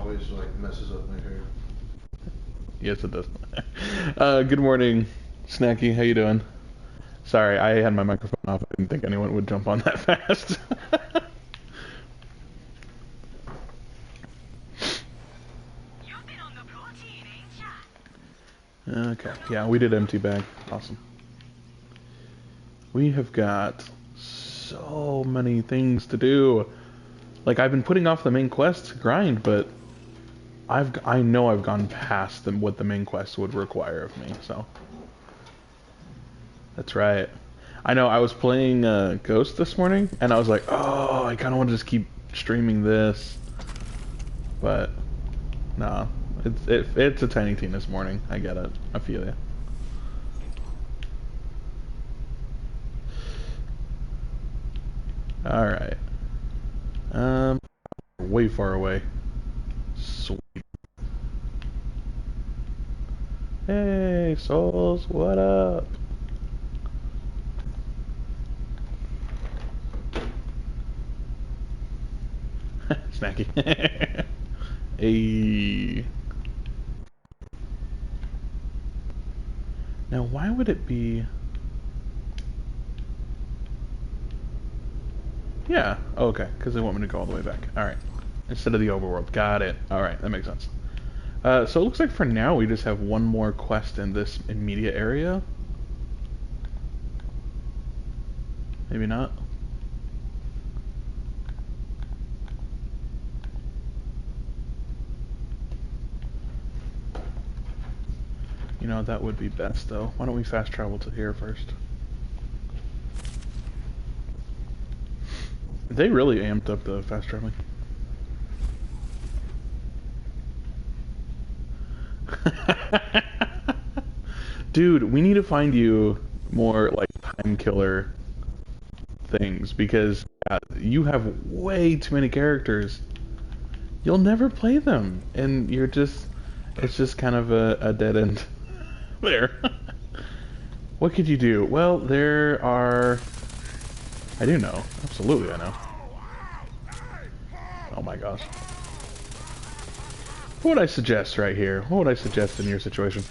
always like messes up my hair. Yes, it does. Good morning, Snacky. How you doing? Sorry, I had my microphone off. I didn't think anyone would jump on that fast. Okay, yeah, we did empty bag. Awesome. We have got so many things to do. Like, I've been putting off the main quest to grind, but I know I've gone past what the main quest would require of me, so. That's right. I know, I was playing Ghost this morning, and I was like, oh, I kind of want to just keep streaming this. But, no. It's a tiny team this morning. I get it. I feel ya. Alright. Way far away. Sweet. Hey, souls, what up? Snacky. Hey. Now, why would it be... Yeah, oh, okay, because they want me to go all the way back. Alright. Instead of the overworld. Got it. Alright, that makes sense. So it looks like for now we just have one more quest in this immediate area. Maybe not. You know, that would be best though. Why don't we fast travel to here first? They really amped up the fast traveling. Dude, we need to find you more like time killer things because you have way too many characters. You'll never play them, and it's just kind of a dead end there. What could you do? Well, there are... I do know. Absolutely, I know. Oh my gosh. What would I suggest right here? What would I suggest in your situation?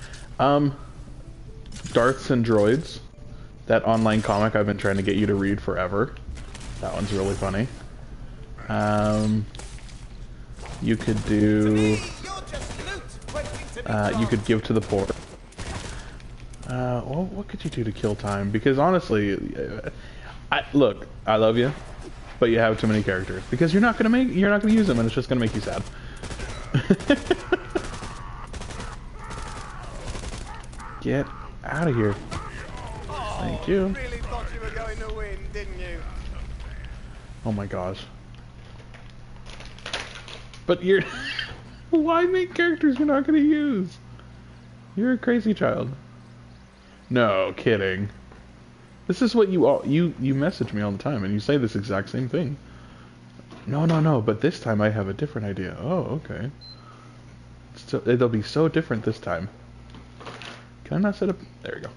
Darths and Droids. That online comic I've been trying to get you to read forever. That one's really funny. You could do... you could give to the poor. Well, what could you do to kill time? Because honestly, look, I love you, but you have too many characters. Because you're not gonna use them, and it's just gonna make you sad. Get out of here. Thank you. Really thought you were going to win, didn't you? Oh my gosh. But you're... Why make characters you're not gonna use? You're a crazy child. No, kidding. This is what you message me all the time, and you say this exact same thing. No, but this time I have a different idea. Oh, okay. It'll be so different this time. Can I not set up... There we go.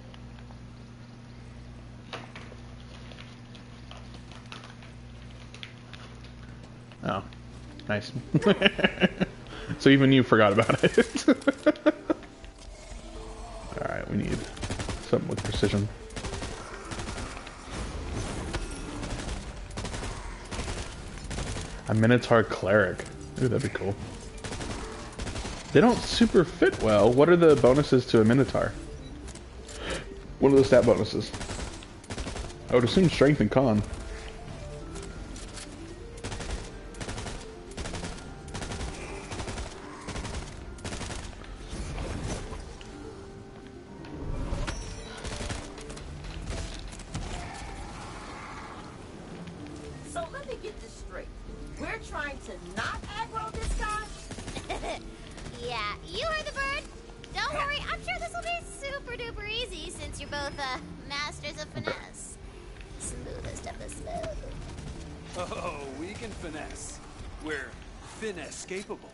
Oh, nice. So even you forgot about it. Alright, we need something with precision. A Minotaur Cleric. Ooh, that'd be cool. They don't super fit well. What are the bonuses to a Minotaur? What are the stat bonuses? I would assume strength and con. So let me get this straight. We're trying to not aggro this guy? Yeah, you heard the bird. Don't worry, I'm sure this will be super duper easy since you're both masters of finesse. Smoothest of the smooth. Oh, we can finesse. We're finesse-capable.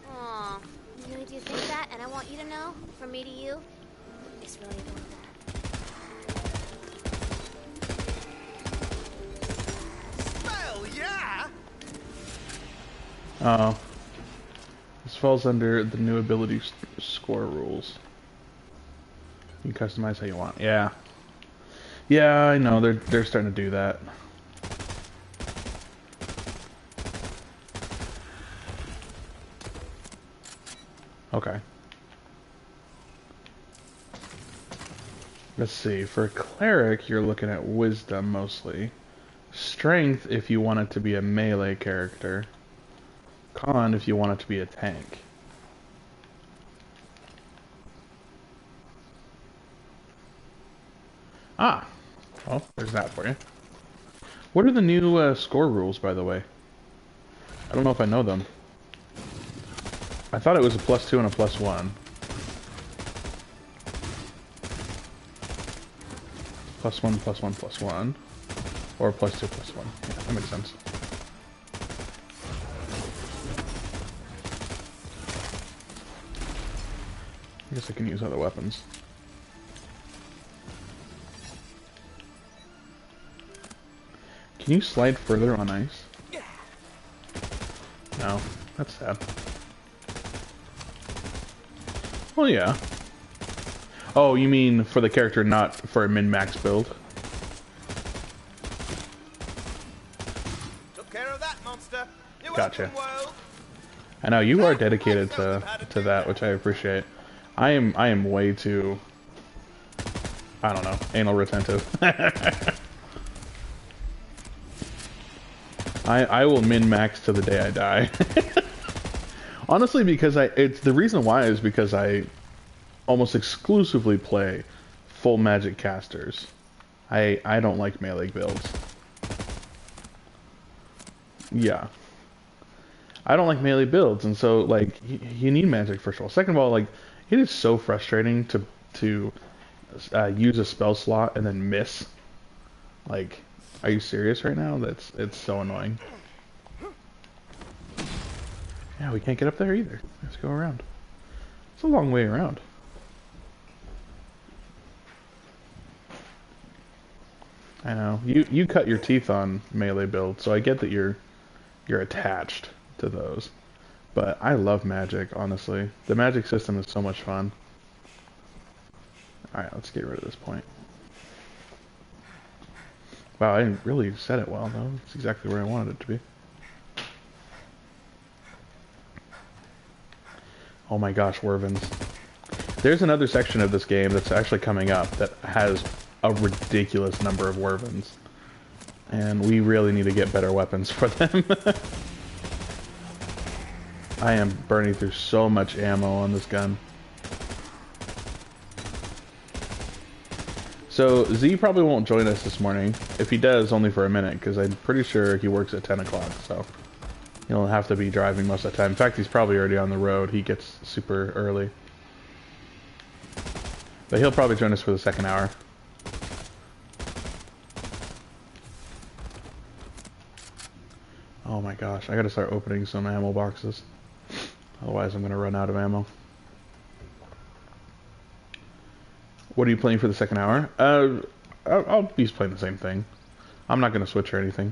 Aw, you really do think that? And I want you to know, from me to you, it's really doing that. Well, yeah. Uh oh. falls under the new ability score rules. You can customize how you want. Yeah. Yeah, I know. They're starting to do that. Okay. Let's see. For a cleric, you're looking at wisdom mostly. Strength if you want it to be a melee character. Con if you want it to be a tank. Ah! Well, there's that for you. What are the new score rules, by the way? I don't know if I know them. I thought it was a +2 and a +1. +1, +1, +1. Or +2, +1. Yeah, that makes sense. I guess I can use other weapons. Can you slide further on ice? No, that's sad. Well, yeah. Oh, you mean for the character, not for a min-max build? Took care of that monster. You're Gotcha. welcome, world. I know you are dedicated to that, which I appreciate. I am way too, I don't know, anal retentive. I will min-max to the day I die. Honestly, because it's the reason why is because I almost exclusively play full magic casters. I don't like melee builds. Yeah. I don't like melee builds, and so like you need magic first of all. Second of all, like it is so frustrating to use a spell slot and then miss. Like, are you serious right now? It's so annoying. Yeah, we can't get up there either. Let's go around. It's a long way around. I know. You cut your teeth on melee builds, so I get that you're attached to those. But I love magic, honestly. The magic system is so much fun. Alright, let's get rid of this point. Wow, I didn't really set it well, though. It's exactly where I wanted it to be. Oh my gosh, Wyverns. There's another section of this game that's actually coming up that has a ridiculous number of Wyverns. And we really need to get better weapons for them. I am burning through so much ammo on this gun. So, Z probably won't join us this morning. If he does, only for a minute, because I'm pretty sure he works at 10 o'clock, so he'll have to be driving most of the time. In fact, he's probably already on the road. He gets super early. But he'll probably join us for the second hour. Oh my gosh, I gotta start opening some ammo boxes. Otherwise I'm gonna run out of ammo. What are you playing for the second hour? I'll be playing the same thing. I'm not gonna switch or anything.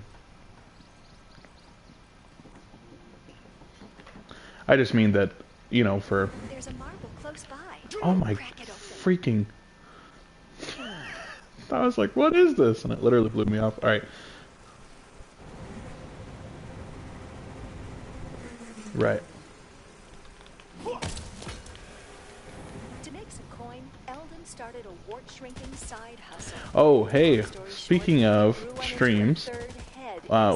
I just mean that, you know, for... There's a marble close by. Oh my freaking... I was like, what is this? And it literally blew me off. Alright. Right. To make some coin, Eldon started a wart shrinking side hustle. Oh, hey, speaking of streams,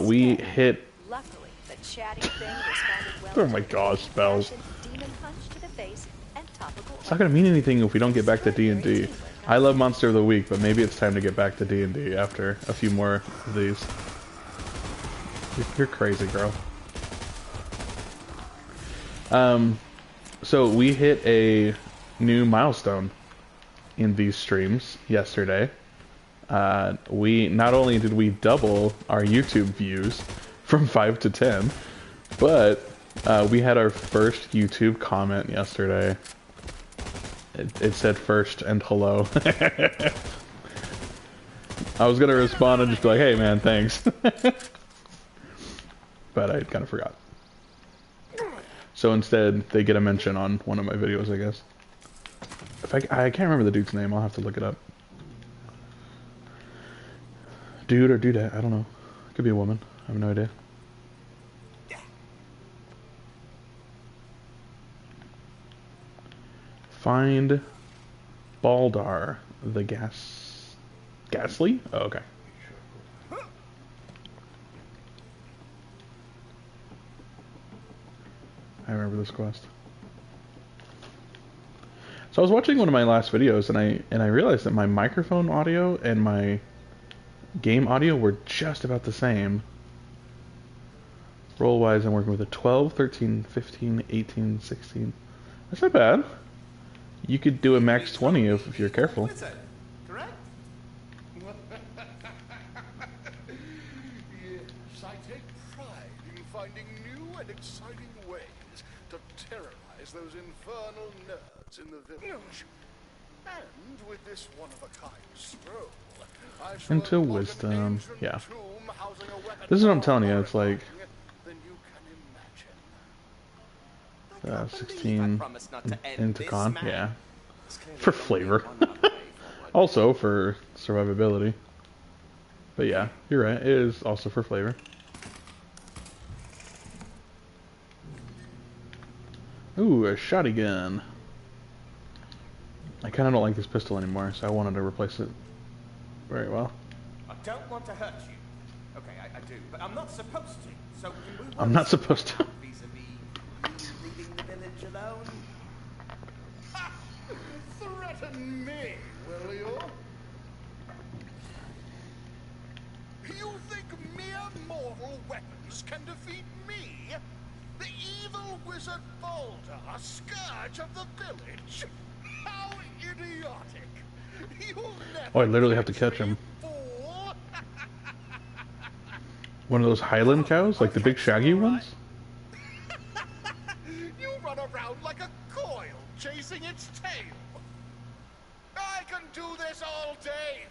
we hit... Luckily, the chatty thing responded well. Oh my gosh, spells. Demon punch to the face and topical. It's not gonna mean anything if we don't get back to D&D. I love Monster of the Week, but maybe it's time to get back to D&D after a few more of these. You're crazy, girl. So we hit a new milestone in these streams yesterday. We not only did we double our YouTube views from 5 to 10, but we had our first YouTube comment yesterday. It said first and hello. I was gonna respond and just be like, hey man, thanks. But I kind of forgot. So instead, they get a mention on one of my videos, I guess. If I can't remember the dude's name, I'll have to look it up. Dude or dudette, I don't know. Could be a woman. I have no idea. Find Baldar, the Ghastly? Oh, okay. I remember this quest. So I was watching one of my last videos and I realized that my microphone audio and my game audio were just about the same. Roll wise, I'm working with a 12, 13, 15, 18, 16. That's not bad. You could do a max 20 if you're careful. Correct? Yes, I take pride in finding new and exciting ways to terrorize those infernal nerds in the village. And with this one-of-a-kind scroll, I shall Into unlock an wisdom, ancient yeah. tomb housing a weapon This is what I'm more telling you, it's like horrifying than you can imagine. 16 into con, yeah. It's clearly For only flavor. one other way forward. Also for survivability. But yeah, you're right, it is also for flavor. Ooh, a shotgun. I kind of don't like this pistol anymore, so I wanted to replace it very well. I don't want to hurt you. Okay, I do, but I'm not supposed to. So can we I'm not supposed to. vis-a-vis you leaving the village alone? Threaten me, will you? You think mere mortal weapons can defeat me? The evil wizard Baldar, scourge of the village? How idiotic! You'll never Oh, I literally have to catch him. fool. One of those Highland cows, like the big shaggy ones? You run around like a coil chasing its tail. I can do this all day.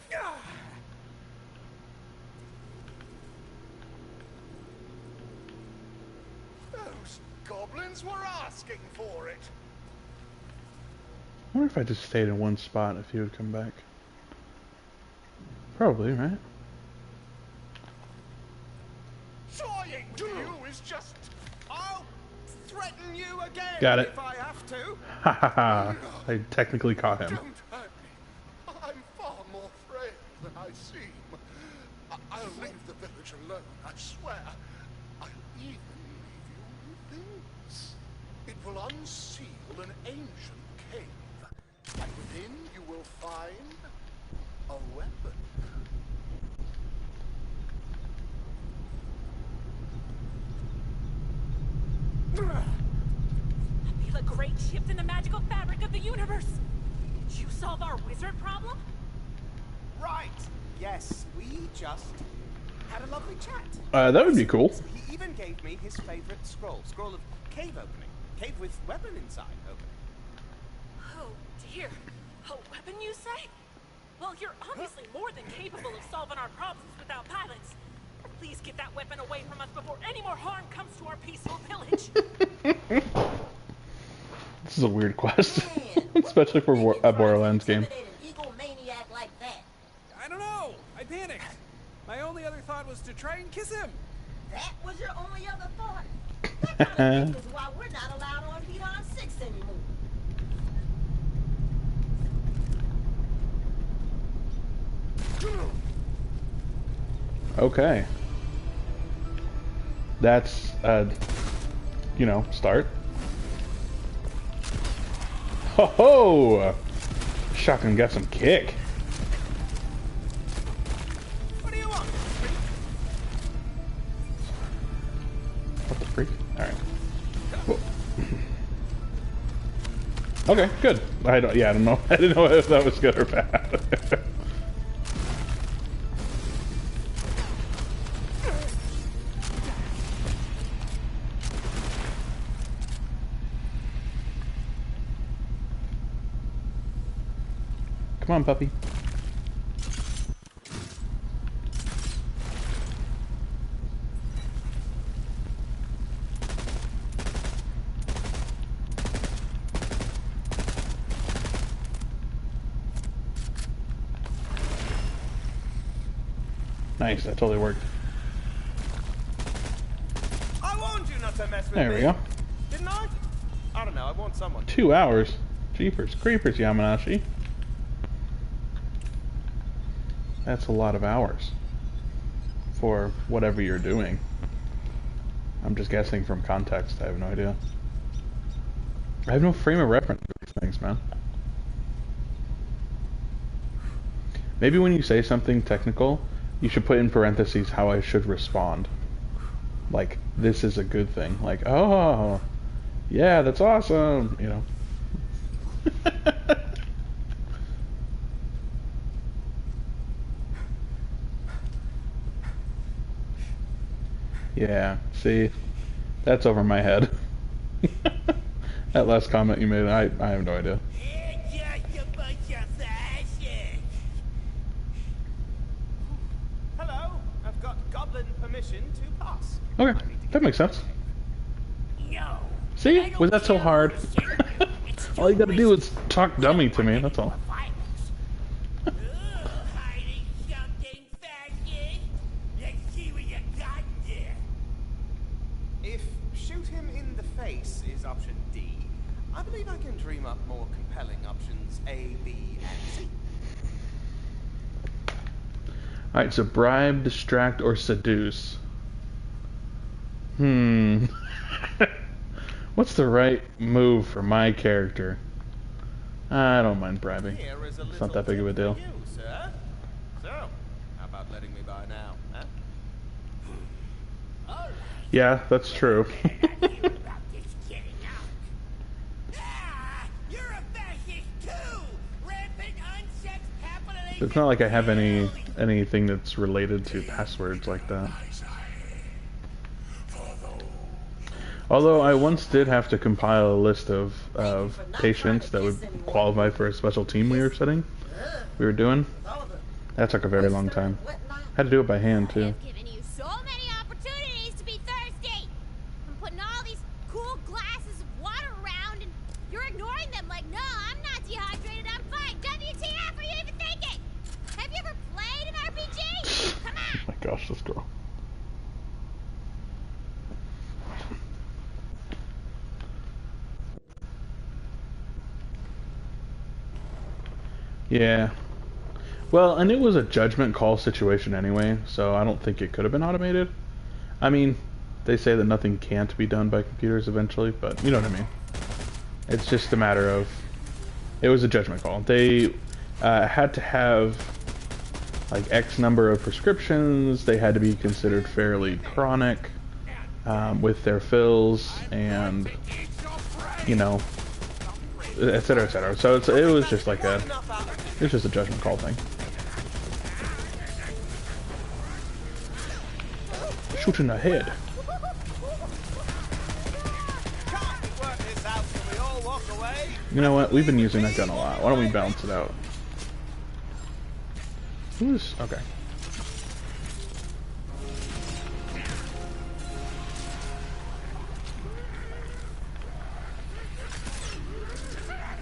Those goblins were asking for it. I wonder if I just stayed in one spot if he would come back. Probably, right? Toying to you is just... I'll threaten you again Got it. if I have to. Ha ha ha. I technically caught him. Don't hurt me. I'm far more frail than I seem. I'll leave the village alone, I swear. I'll even leave you with this. It will unseal an ancient cave. And within you will find a weapon. I feel a great shift in the magical fabric of the universe. Did you solve our wizard problem? Right. Yes, we just had a lovely chat. That would be cool. He even gave me his favorite scroll. Scroll of cave opening. Cave with weapon inside opening. Oh, dear. A weapon, you say? Well, you're obviously more than capable of solving our problems without violence. Please get that weapon away from us before any more harm comes to our peaceful village. This is a weird quest. Especially for a Borderlands game. Egomaniac like that. I don't know. I panicked. My only other thought was to try and kiss him. That was your only other thought. That kind of thing is why we're not allowed on Beyond 6 anymore. Okay. That's, you know, start. Ho ho! Shotgun got some kick. What do you want? What the freak? Alright. Okay, good. I don't know. I didn't know if that was good or bad. Come on, puppy. Nice, that totally worked. I warned you not to mess with me. There we go. Didn't I? I don't know, I warned someone. 2 hours. Jeepers creepers, Yamanashi. That's a lot of hours for whatever you're doing. I'm just guessing from context. I have no idea. I have no frame of reference for these things, man. Maybe when you say something technical, you should put in parentheses how I should respond. Like, this is a good thing. Like, oh, yeah, that's awesome, you know. Yeah, see, that's over my head. That last comment you made, I have no idea. Hello, I've got goblin permission to pass. Okay, that makes sense. See, was that so hard? All you gotta do is talk dummy to me, that's all. If shoot him in the face is option D, I believe I can dream up more compelling options A, B, and C. Alright, so bribe, distract, or seduce. What's the right move for my character? I don't mind bribing. Here is a It's not little that big of a tip for deal. you, sir. So, how about letting me by now, huh? Yeah, that's true. It's not like I have anything that's related to passwords like that. Although I once did have to compile a list of patients that would qualify for a special team we were doing. That took a very long time. Had to do it by hand too. I've given you so many opportunities to be thirsty. I'm putting all these cool glasses of water around, and you're ignoring them like, no, I'm not dehydrated, I'm fine. WTF, are you even thinking? Have you ever played an RPG? Come on. Oh my gosh, this girl. Yeah. Well, and it was a judgment call situation anyway, so I don't think it could have been automated. I mean, they say that nothing can't be done by computers eventually, but you know what I mean. It's just a matter of... It was a judgment call. They had to have like X number of prescriptions, they had to be considered fairly chronic with their fills, and, you know, etc., etc. So it was just like a judgment call thing. Shoot in the head. You know what? We've been using that gun a lot. Why don't we balance it out? Who's okay?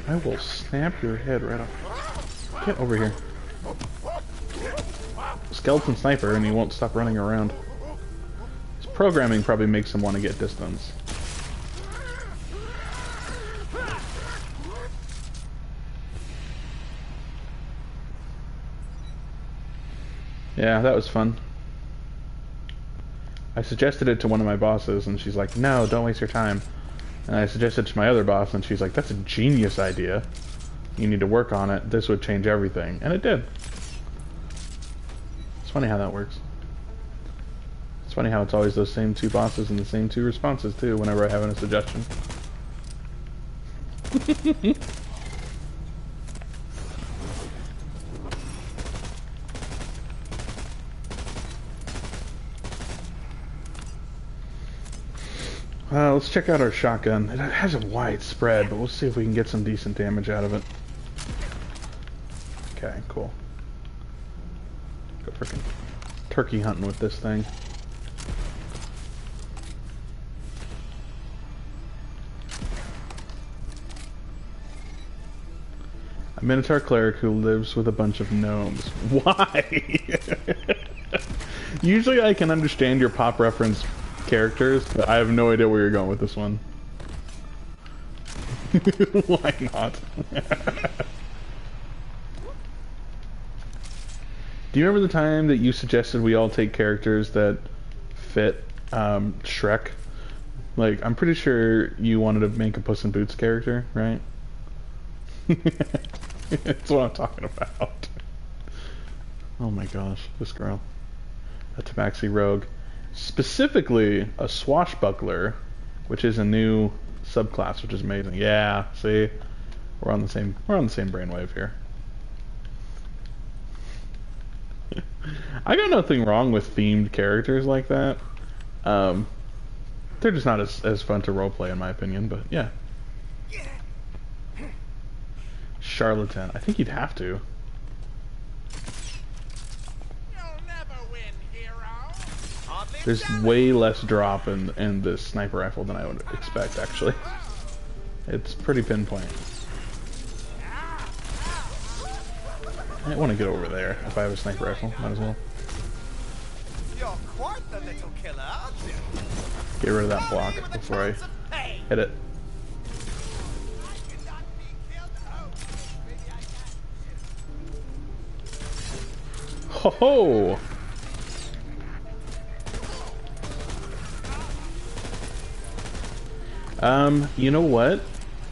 I will snap your head right off. Get over here. Skeleton sniper, and he won't stop running around. His programming probably makes him want to get distance. Yeah, that was fun. I suggested it to one of my bosses, and she's like, no, don't waste your time. And I suggested it to my other boss, and she's like, that's a genius idea. You need to work on it. This would change everything. And it did. It's funny how that works. It's funny how it's always those same two bosses and the same two responses, too, whenever I have a suggestion. Let's check out our shotgun. It has a wide spread, but we'll see if we can get some decent damage out of it. Okay, cool. Go frickin' turkey hunting with this thing. A Minotaur cleric who lives with a bunch of gnomes. Why? Usually I can understand your pop reference characters, but I have no idea where you're going with this one. Why not? Do you remember the time that you suggested we all take characters that fit Shrek? Like, I'm pretty sure you wanted to make a Puss in Boots character, right? That's what I'm talking about. Oh my gosh, this girl. A Tabaxi Rogue. Specifically, a Swashbuckler, which is a new subclass, which is amazing. Yeah, see? We're on the same brainwave here. I got nothing wrong with themed characters like that. They're just not as fun to roleplay in my opinion, but yeah. Charlatan. I think you'd have to. There's way less drop in this sniper rifle than I would expect, actually. It's pretty pinpoint. I want to get over there if I have a sniper rifle. Might as well. You're quite the little killer, aren't you? Get rid of that block before I hit it. Ho ho! You know what?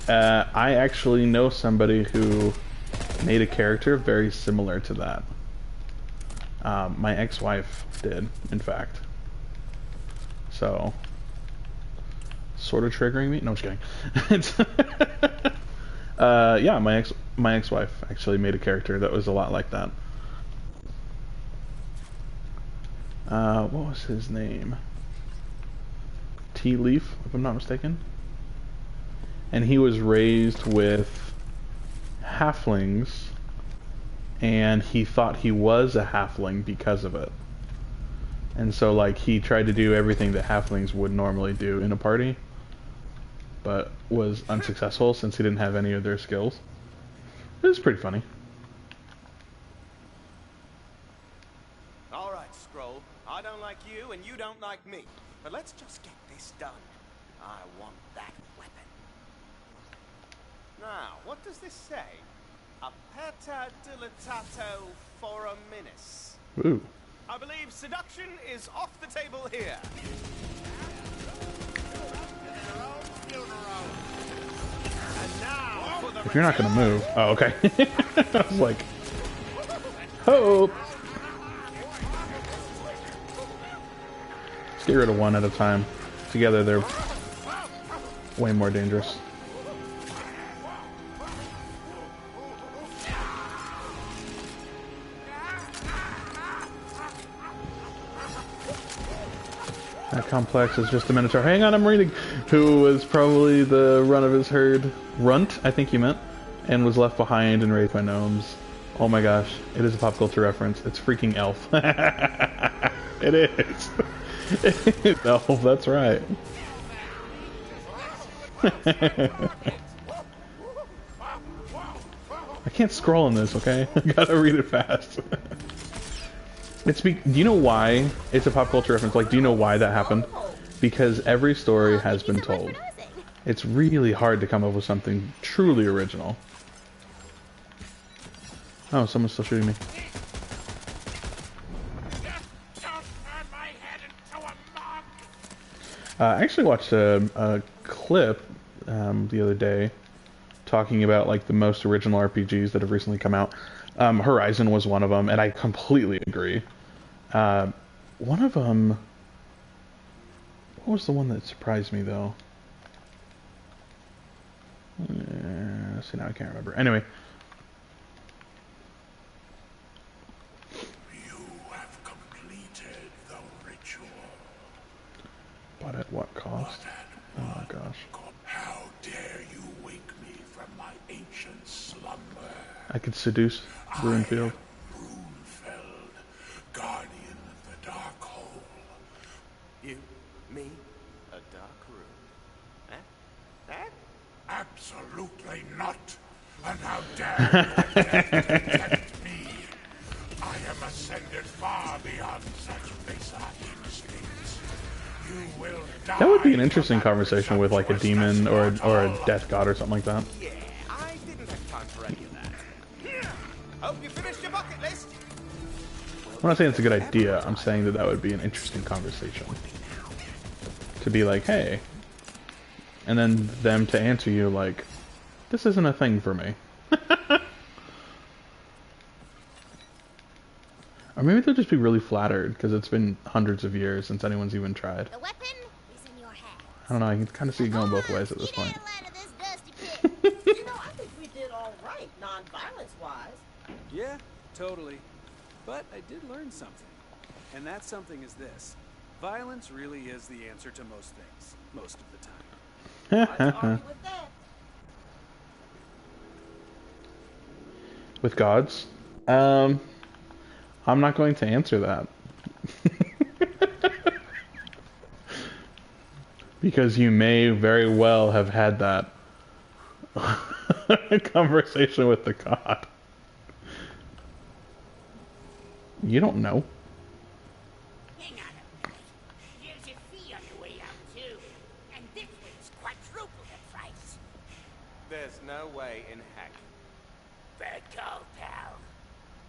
I actually know somebody who made a character very similar to that. My ex-wife did, in fact. So, sort of triggering me? No, I'm just kidding. Yeah, my ex-wife actually made a character that was a lot like that. What was his name? Tea Leaf, if I'm not mistaken. And he was raised with halflings, and he thought he was a halfling because of it. And so, like, he tried to do everything that halflings would normally do in a party, but was unsuccessful since he didn't have any of their skills. It was pretty funny. Alright, Scroll. I don't like you, and you don't like me. But let's just get this done. I want that weapon. Now, what does this say? Aperta dilatato foraminis. Ooh. I believe seduction is off the table here. And now for the If you're not gonna move. Oh, okay. I was like, oh. Let's get rid of one at a time. Together they're way more dangerous. That complex is just a minotaur. Hang on, I'm reading. Who was probably the run of his herd. Runt, I think you meant. And was left behind and raised by gnomes. Oh my gosh, it is a pop culture reference. It's freaking Elf. It is. It's Elf, that's right. I can't scroll in this, okay? I gotta read it fast. Do you know why it's a pop culture reference? Like, do you know why that happened? Because every story has been told. It's really hard to come up with something truly original. Oh, someone's still shooting me. I actually watched a clip the other day talking about like the most original RPGs that have recently come out. Horizon was one of them, and I completely agree. One of them... What was the one that surprised me, though? See, now I can't remember. Anyway. You have completed the ritual. But at what cost? Oh my gosh. How dare you wake me from my ancient slumber? I could seduce Runefield. Runefeld, guardian of the dark hole. You, me, a dark room. Eh? Absolutely not. And how dare you attempt me? I am ascended far beyond such basic That would be an interesting conversation with like a demon or a death god or something like that. Yeah, I didn't have time for any of that. Hope you finished your bucket list. I'm not saying it's a good idea. I'm saying that that would be an interesting conversation. To be like, hey, and then them to answer you like, this isn't a thing for me. Or maybe they'll just be really flattered because it's been hundreds of years since anyone's even tried. The weapon is in your hand. I don't know, I can kind of see it going both ways at this point. Get out of this dusty pit. You know, I think we did all right, non-violence-wise. Yeah, totally. But I did learn something. And that something is this. Violence really is the answer to most things, most of the time. Let's argue with that. With gods? I'm not going to answer that. Because you may very well have had that conversation with the god. You don't know. Hang on a minute. There's a fee on the way out, too. And this one's quadruple the price. There's no way in heck. Bad call, pal.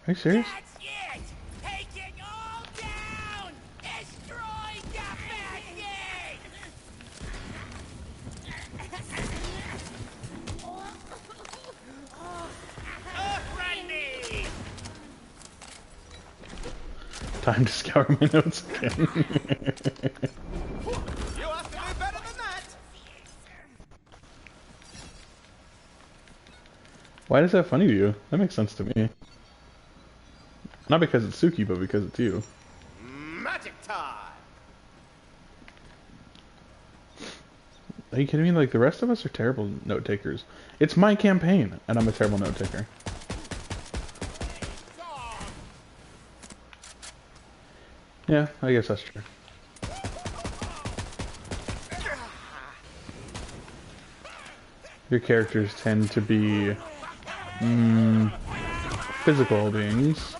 Are you serious? That's it! Take it all down! Destroy the bastard! Run me! Time to scour my notes again. You have to do better than that. Why is that funny to you? That makes sense to me. Not because it's Suki, but because it's you. Magic time. Are you kidding me? Like, the rest of us are terrible note takers. It's my campaign, and I'm a terrible note taker. Yeah, I guess that's true. Your characters tend to be physical beings.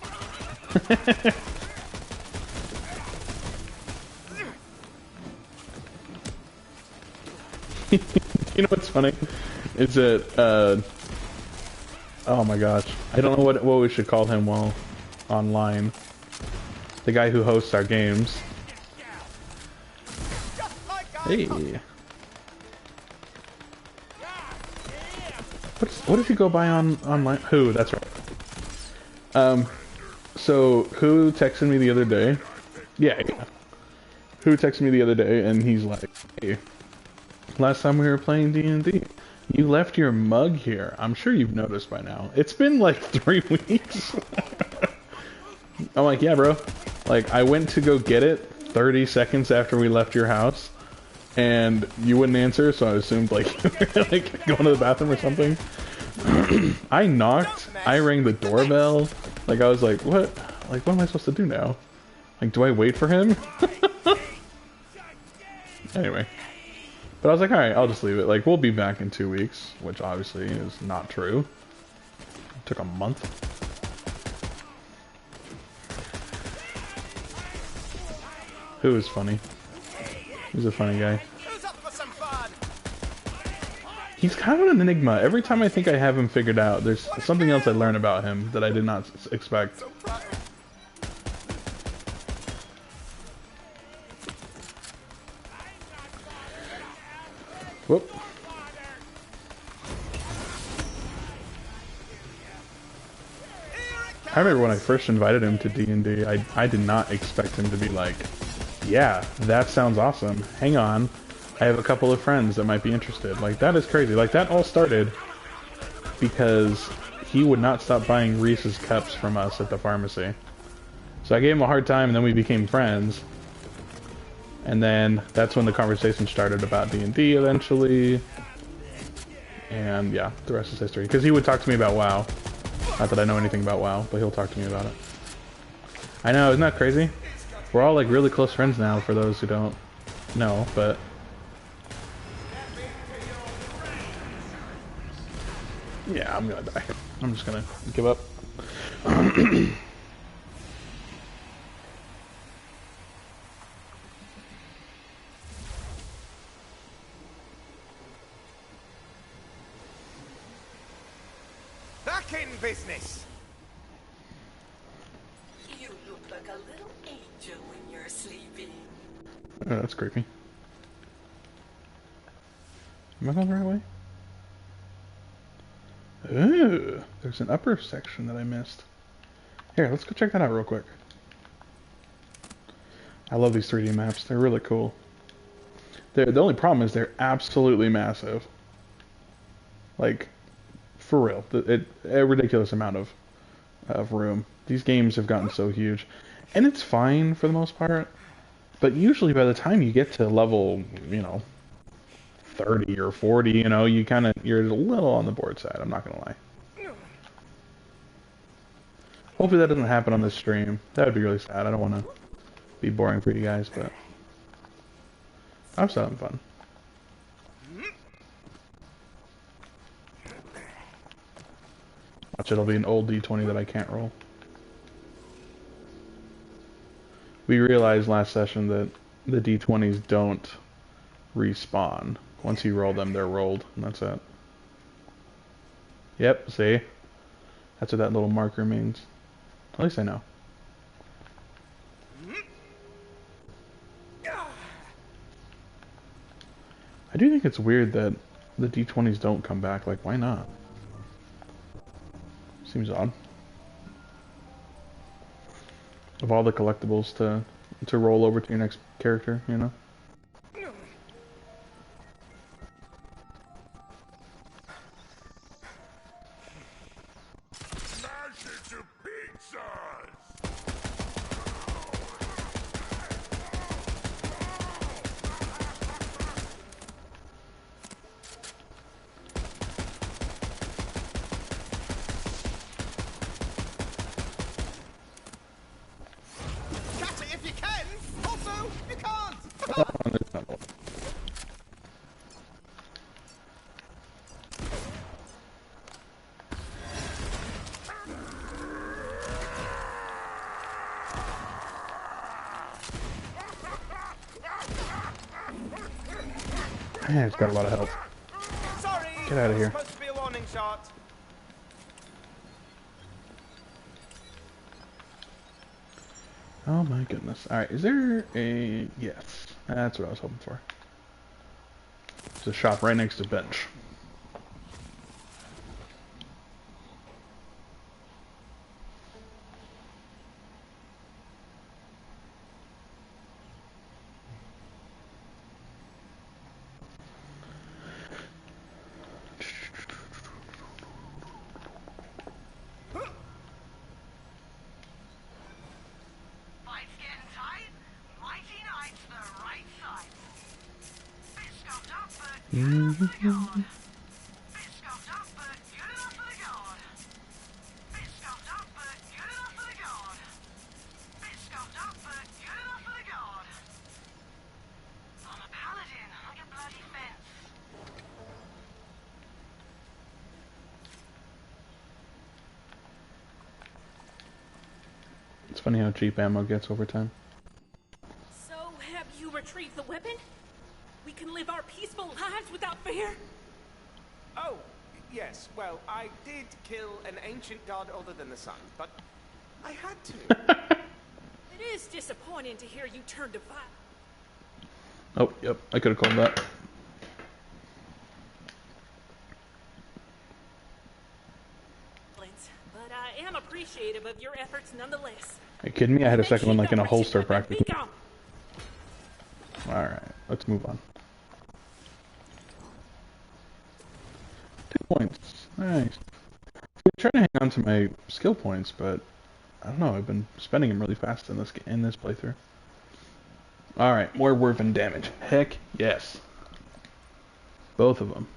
You know what's funny? Is that oh my gosh, I don't know what we should call him while online. The guy who hosts our games. Hey. What does he go by online? Who? That's right. So who texted me the other day? Yeah. Who texted me the other day, and he's like, "Hey, last time we were playing D&D, you left your mug here. I'm sure you've noticed by now. It's been like 3 weeks." I'm like, "Yeah, bro. Like, I went to go get it 30 seconds after we left your house, and you wouldn't answer, so I assumed like you were like going to the bathroom or something." I knocked. I rang the doorbell. Like, I was like, "What? Like, what am I supposed to do now? Like, do I wait for him?" Anyway. But I was like, alright, I'll just leave it. Like, we'll be back in 2 weeks, which obviously is not true. It took a month. Who is funny? He's a funny guy. Who's up for some fun? He's kind of an enigma. Every time I think I have him figured out, there's something else I learn about him that I did not expect. So proud. Whoop. I remember when I first invited him to D&D, I did not expect him to be like, "Yeah, that sounds awesome. Hang on, I have a couple of friends that might be interested." Like, that is crazy. Like, that all started because he would not stop buying Reese's cups from us at the pharmacy. So I gave him a hard time, and then we became friends. And then that's when the conversation started about D&D eventually. And yeah, the rest is history. Because he would talk to me about WoW. Not that I know anything about WoW, but he'll talk to me about it. I know, isn't that crazy? We're all like really close friends now, for those who don't know, but... Yeah, I'm gonna die. I'm just gonna give up. fucking business. You look like a little angel when you're sleeping. Oh, that's creepy. Am I going the right way? Ooh, there's an upper section that I missed. Here, let's go check that out real quick. I love these 3D maps. They're really cool. The only problem is they're absolutely massive. Like, for real. A ridiculous amount of room. These games have gotten so huge. And it's fine for the most part. But usually by the time you get to level, 30 or 40, you're a little on the board side, I'm not gonna lie. Hopefully that doesn't happen on this stream. That would be really sad. I don't want to be boring for you guys, but I'm still having fun. Watch, it'll be an old D20 that I can't roll. We realized last session that the D20s don't respawn. Once you roll them, they're rolled, and that's it. Yep, see? That's what that little marker means. At least I know. I do think it's weird that the D20s don't come back. Like, why not? Seems odd. Of all the collectibles to roll over to your next character, Smash into pizzas! Catch it if you can. Also, you can't. Man, it's got a lot of health. Sorry. Get out of here. Supposed to be a warning shot. Oh my goodness. Alright, is there a... Yes. That's what I was hoping for. There's a shop right next to bench. Fight's getting tight. Mighty Knight's the right side. Bit scuffed up, but good enough for the guard. Bit scuffed up, but good enough for the guard. Bit scuffed up, but good enough for the guard. Bit scuffed up, but good enough for the guard. I'm a paladin, like a bloody fence. It's funny how cheap ammo gets over time. So, have you retrieved the weapon? We can live our peaceful lives without fear? Oh, yes. Well, I did kill an ancient god older than the sun, but I had to. It is disappointing to hear you turn to violence. Oh, yep. I could have called that. But I am appreciative of your efforts nonetheless. Are you kidding me? I had a second one like in a Keep that holster wretched weapon. practically. Be gone. Alright, let's move on. 2 points. Nice. I'm trying to hang on to my skill points, but I don't know. I've been spending them really fast in this playthrough. Alright, more Werven damage. Heck yes. Both of them.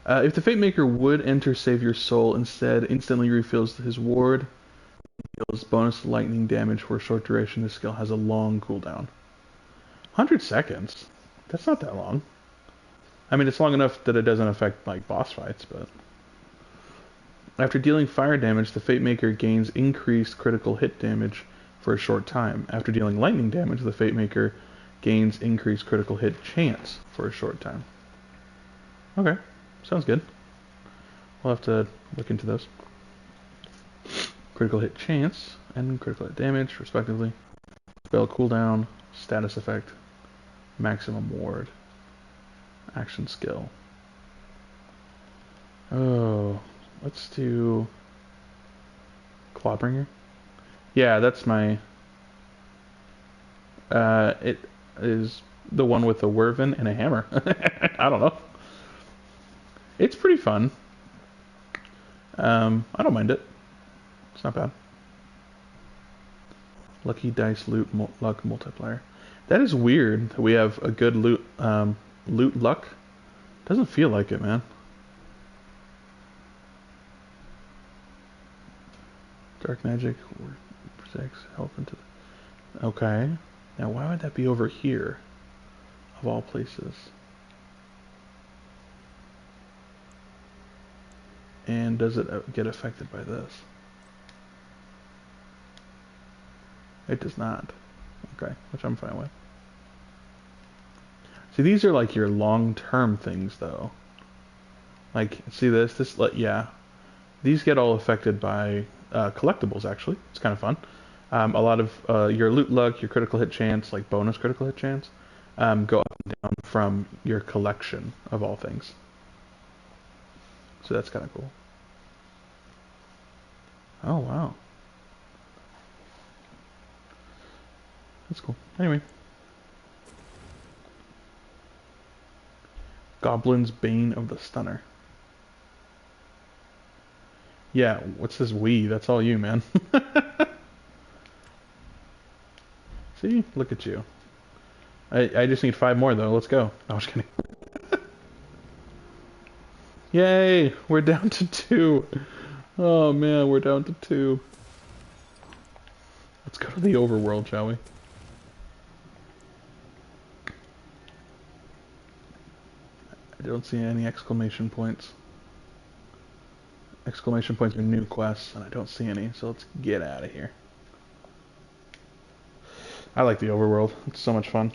If the Fate Maker would enter Save Your Soul, instead instantly refills his ward, deals bonus lightning damage for a short duration. This skill has a long cooldown. 100 seconds? That's not that long. I mean, it's long enough that it doesn't affect, like, boss fights, but... After dealing fire damage, the Fate Maker gains increased critical hit damage for a short time. After dealing lightning damage, the Fate Maker gains increased critical hit chance for a short time. Okay, sounds good. We'll have to look into those. Critical hit chance and critical hit damage, respectively. Spell cooldown, status effect, maximum ward, action skill. Oh, let's do Clawbringer. Yeah, that's my. It is the one with a Werven and a hammer. I don't know. It's pretty fun. I don't mind it. It's not bad. Lucky dice luck multiplier. That is weird that we have a good loot luck. Doesn't feel like it, man. Dark magic protects health into. Okay. Now why would that be over here, of all places? And does it get affected by this? It does not. Okay, which I'm fine with. See, these are like your long-term things, though. Like, see this, yeah. These get all affected by collectibles, actually. It's kind of fun. A lot of your loot luck, your critical hit chance, like bonus critical hit chance, go up and down from your collection of all things. So that's kind of cool. Oh, wow. That's cool. Anyway. Goblin's Bane of the Stunner. Yeah, what's this we? That's all you, man. See? Look at you. I just need 5 more, though. Let's go. No, I'm just kidding. Yay! We're down to 2. Oh, man, we're down to 2. Let's go to the overworld, shall we? I don't see any exclamation points. Exclamation points are new quests, and I don't see any, so let's get out of here. I like the overworld. It's so much fun.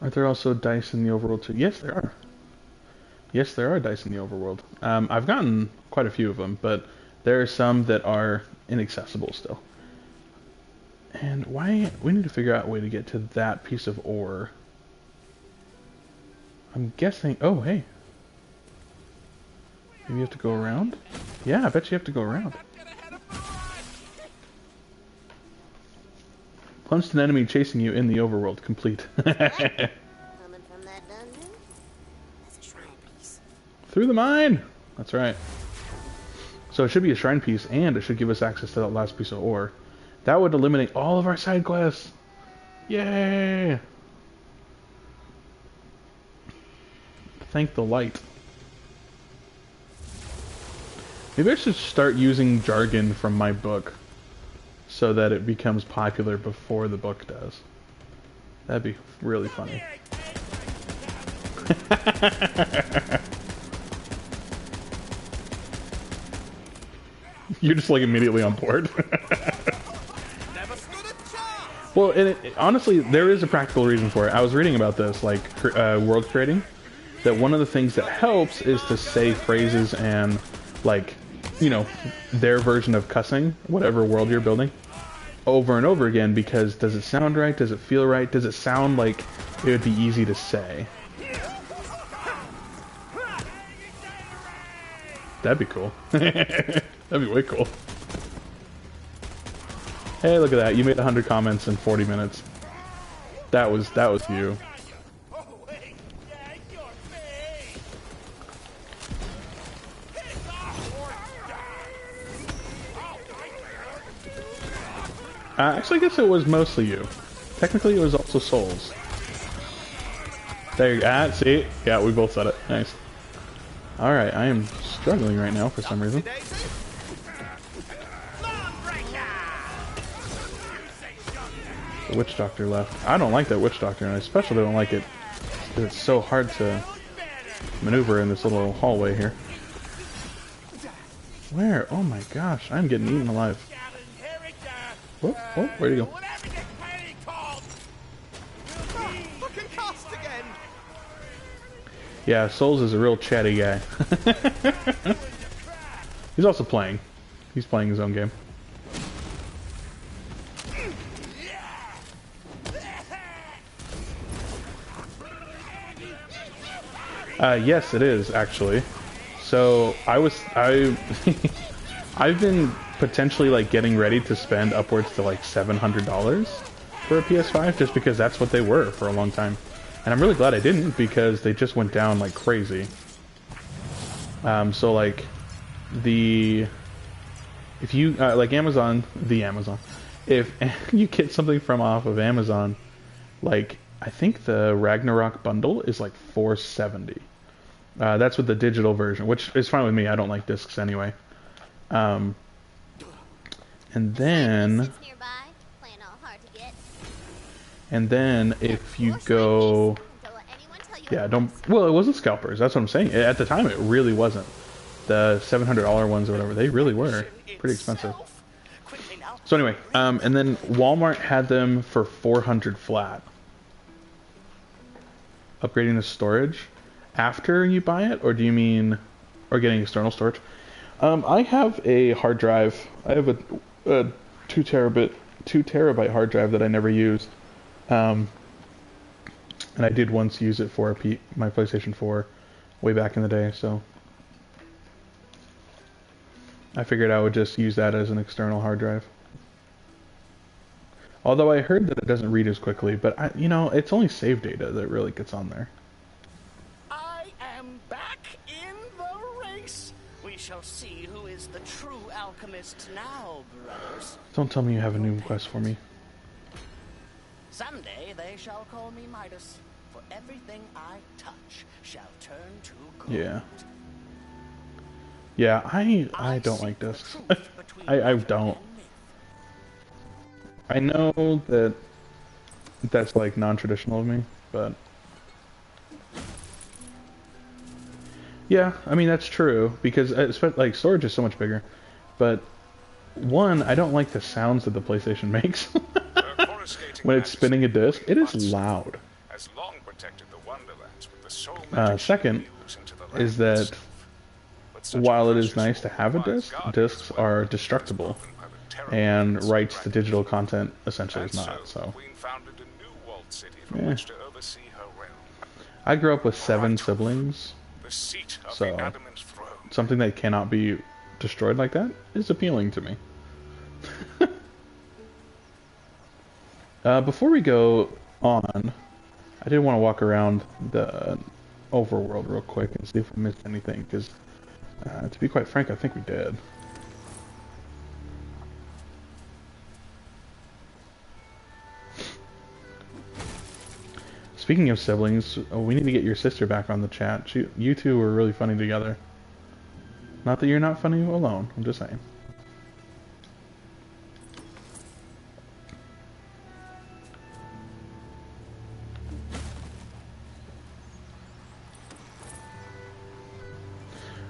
Aren't there also dice in the overworld too? Yes, there are. Yes, there are dice in the overworld. I've gotten quite a few of them, but there are some that are inaccessible still. And why... we need to figure out a way to get to that piece of ore. I'm guessing... oh, hey. Maybe you have to go around? Yeah, I bet you have to go around. Punched an enemy chasing you in the overworld. Complete. Coming from that dungeon? That's a shrine piece. Through the mine! That's right. So it should be a shrine piece, and it should give us access to that last piece of ore. That would eliminate all of our side quests. Yay! Thank the light. Maybe I should start using jargon from my book, so that it becomes popular before the book does. That'd be really funny. You're just like immediately on board. Well, and honestly, there is a practical reason for it. I was reading about this, like world creating, that one of the things that helps is to say phrases and, like, you know, their version of cussing, whatever world you're building, over and over again, because does it sound right? Does it feel right? Does it sound like it would be easy to say? That'd be cool. That'd be way cool. Hey, look at that. You made 100 comments in 40 minutes. That was you. Actually, I guess it was mostly you. Technically, it was also Souls. There you go. See? Yeah, we both said it. Nice. Alright, I am struggling right now for some reason. The witch doctor left. I don't like that witch doctor, and I especially don't like it because it's so hard to maneuver in this little hallway here. Where? Oh my gosh, I'm getting eaten alive. Oh, oh, where'd he go? Fucking cast again. Yeah, Souls is a real chatty guy. He's also playing. He's playing his own game. Yes, it is actually. So I've been potentially like getting ready to spend upwards to like $700 for a PS5 just because that's what they were for a long time, and I'm really glad I didn't because they just went down like crazy. So like if you like Amazon, if you get something from off of Amazon, like I think the Ragnarok bundle is like $470. That's with the digital version, which is fine with me. I don't like discs anyway. And then if you go, yeah, don't. Well, it wasn't scalpers. That's what I'm saying. At the time, it really wasn't. The $700 ones or whatever, they really were pretty expensive. So anyway, and then Walmart had them for $400 flat. Upgrading the storage after you buy it, or do you mean, or getting external storage? I have a hard drive. I have a 2 terabyte hard drive that I never used, and I did once use it for my PlayStation 4 way back in the day. So I figured I would just use that as an external hard drive. Although I heard that it doesn't read as quickly, but it's only save data that really gets on there. I am back in the race. We shall see who is the true alchemist now, brothers. Don't tell me you have a new quest for me. Someday they shall call me Midas, for everything I touch shall turn to gold. Yeah. Yeah, I don't like discs. I don't. I know that that's like non-traditional of me, but yeah, I mean that's true because like storage is so much bigger. But one, I don't like the sounds that the PlayStation makes when it's spinning a disc. It is loud. Second is that while it is nice to have a disc, discs are destructible. And writes to digital content essentially is not, so. Yeah. I grew up with 7 siblings, so something that cannot be destroyed like that is appealing to me. Before we go on, I did want to walk around the overworld real quick and see if we missed anything, because to be quite frank, I think we did. Speaking of siblings, we need to get your sister back on the chat. You two were really funny together. Not that you're not funny alone, I'm just saying.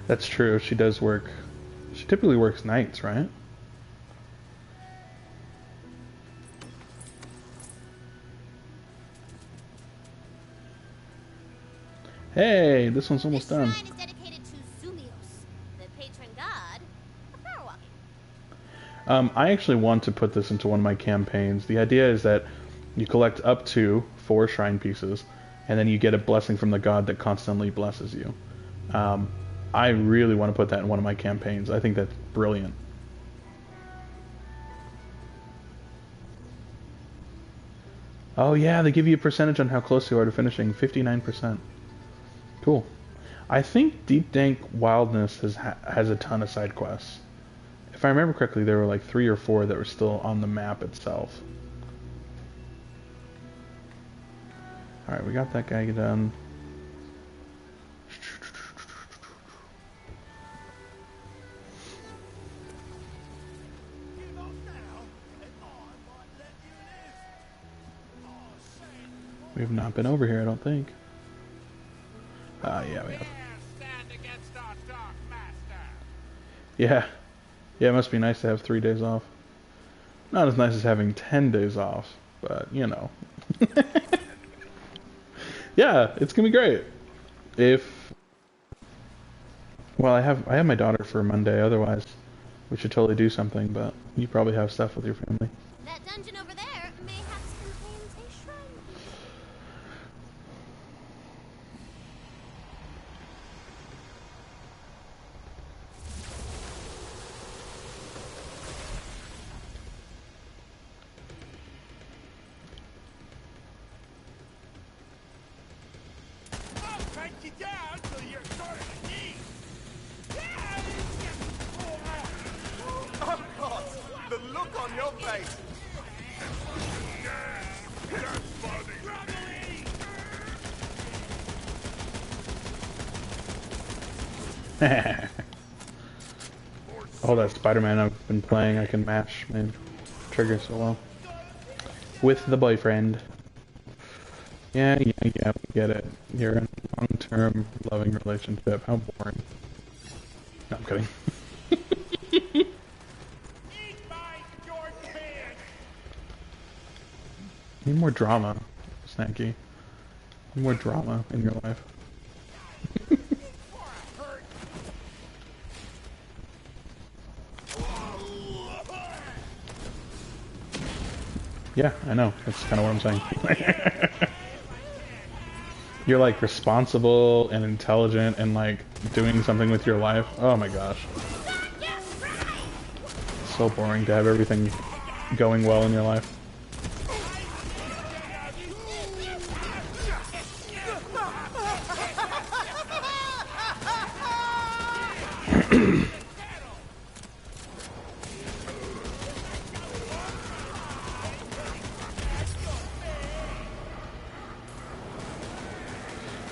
That's true, she does work. She typically works nights, right? Hey, this one's almost done. This shrine is dedicated to Sumios, the patron god of power walking. I actually want to put this into one of my campaigns. The idea is that you collect up to 4 shrine pieces, and then you get a blessing from the god that constantly blesses you. I really want to put that in one of my campaigns. I think that's brilliant. Oh yeah, they give you a percentage on how close you are to finishing, 59%. Cool. I think Deep Dank Wildness has a ton of side quests. If I remember correctly, there were like 3 or 4 that were still on the map itself. Alright, we got that guy done. We have not been over here, I don't think. Yeah, we have. Yeah. Yeah, it must be nice to have 3 days off. Not as nice as having 10 days off, but, you know. Yeah, it's gonna be great. Well, I have my daughter for Monday, otherwise we should totally do something, but you probably have stuff with your family. That dungeon over there mayhaps contains a shrine. Oh God! The look on your face! Oh, that Spider-Man I've been playing, I can match my trigger so well. With the boyfriend. Yeah, we get it. You're in a long-term loving relationship. How boring. No, I'm kidding. Need more drama, Snacky. Need more drama in your life. Yeah, I know. That's kind of what I'm saying. You're like responsible and intelligent and like doing something with your life. Oh my gosh. It's so boring to have everything going well in your life.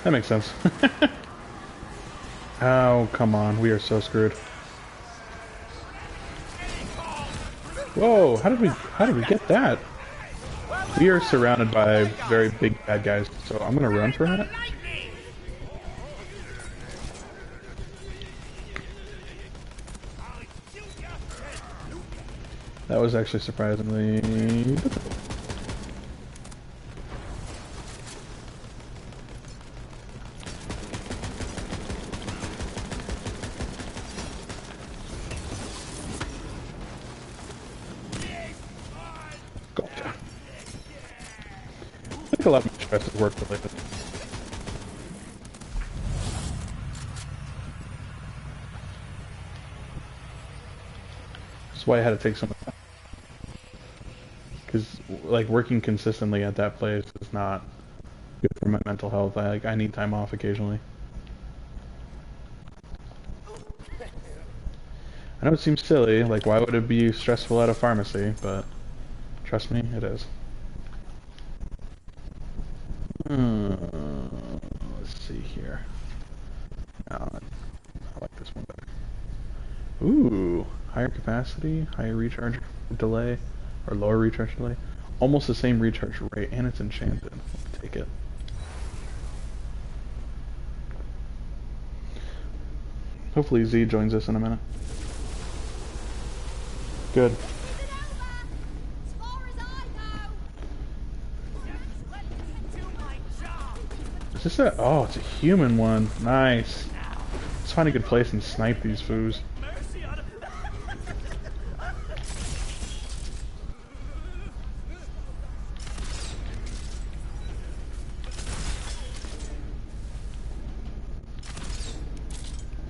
That makes sense. Oh, come on. We are so screwed. Whoa, how did we get that? We are surrounded by very big bad guys, so I'm gonna run for a minute. That was actually surprisingly... Gotcha. I think a lot of my stress is work related. That's why I had to take some of that. Because, like, working consistently at that place is not good for my mental health. I need time off occasionally. I know it seems silly, like, why would it be stressful at a pharmacy, but trust me, it is. Let's see here. Oh, I like this one better. Ooh, higher capacity, higher recharge delay, or lower recharge delay. Almost the same recharge rate, and it's enchanted. I'll take it. Hopefully Z joins us in a minute. Good. Is this a... Oh, it's a human one. Nice. Let's find a good place and snipe these foos.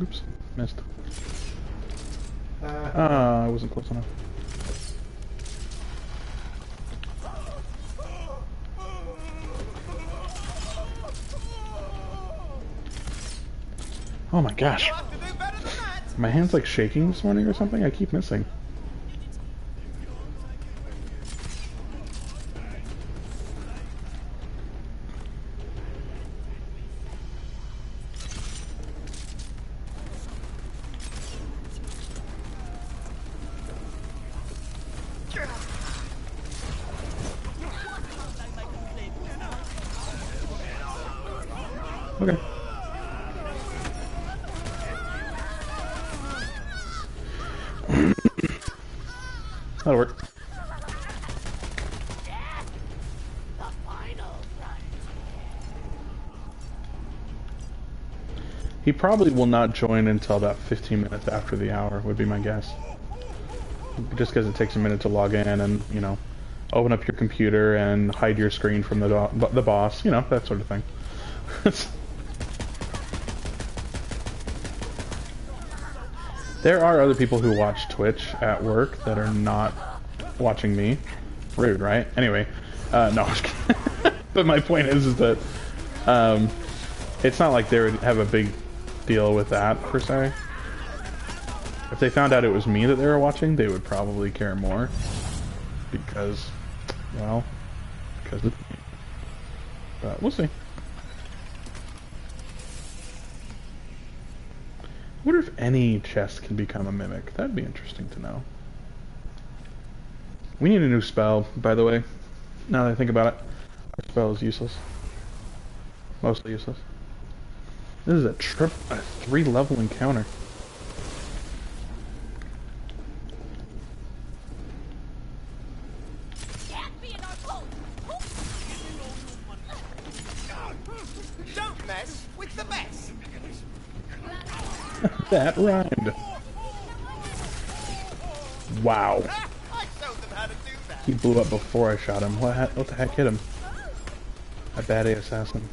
Oops, missed. I wasn't close enough. Oh my gosh. My hand's like shaking this morning or something? I keep missing. Okay. That'll work. He probably will not join until about 15 minutes after the hour, would be my guess. Just because it takes a minute to log in and, you know, open up your computer and hide your screen from the boss, you know, that sort of thing. There are other people who watch Twitch at work that are not watching me. Rude, right? Anyway, no, I'm just kidding. But my point is that it's not like they would have a big deal with that, per se. If they found out it was me that they were watching, they would probably care more. Because, well, because it's me. But we'll see. I wonder if any chest can become a mimic. That'd be interesting to know. We need a new spell, by the way. Now that I think about it. Our spell is useless. Mostly useless. This is a 3-level encounter. Don't mess with the best. That rhymed. Wow. I showed them how to do that. He blew up before I shot him. What the heck hit him? A bad A assassin.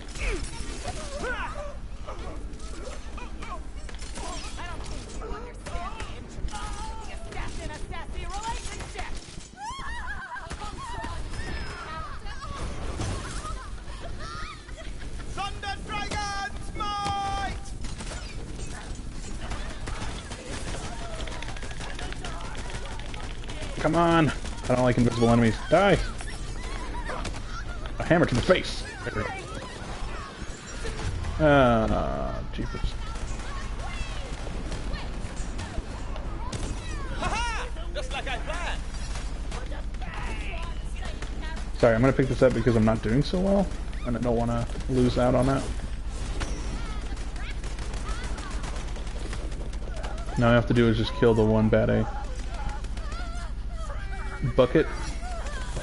Thunder Dragon's might! Come on! I don't like invisible enemies. Die! A hammer to the face! There we go. Jeepers. Haha! Just like I planned. Sorry, I'm gonna pick this up because I'm not doing so well, and I don't want to lose out on that. Now all I have to do is just kill the one bad A. Bucket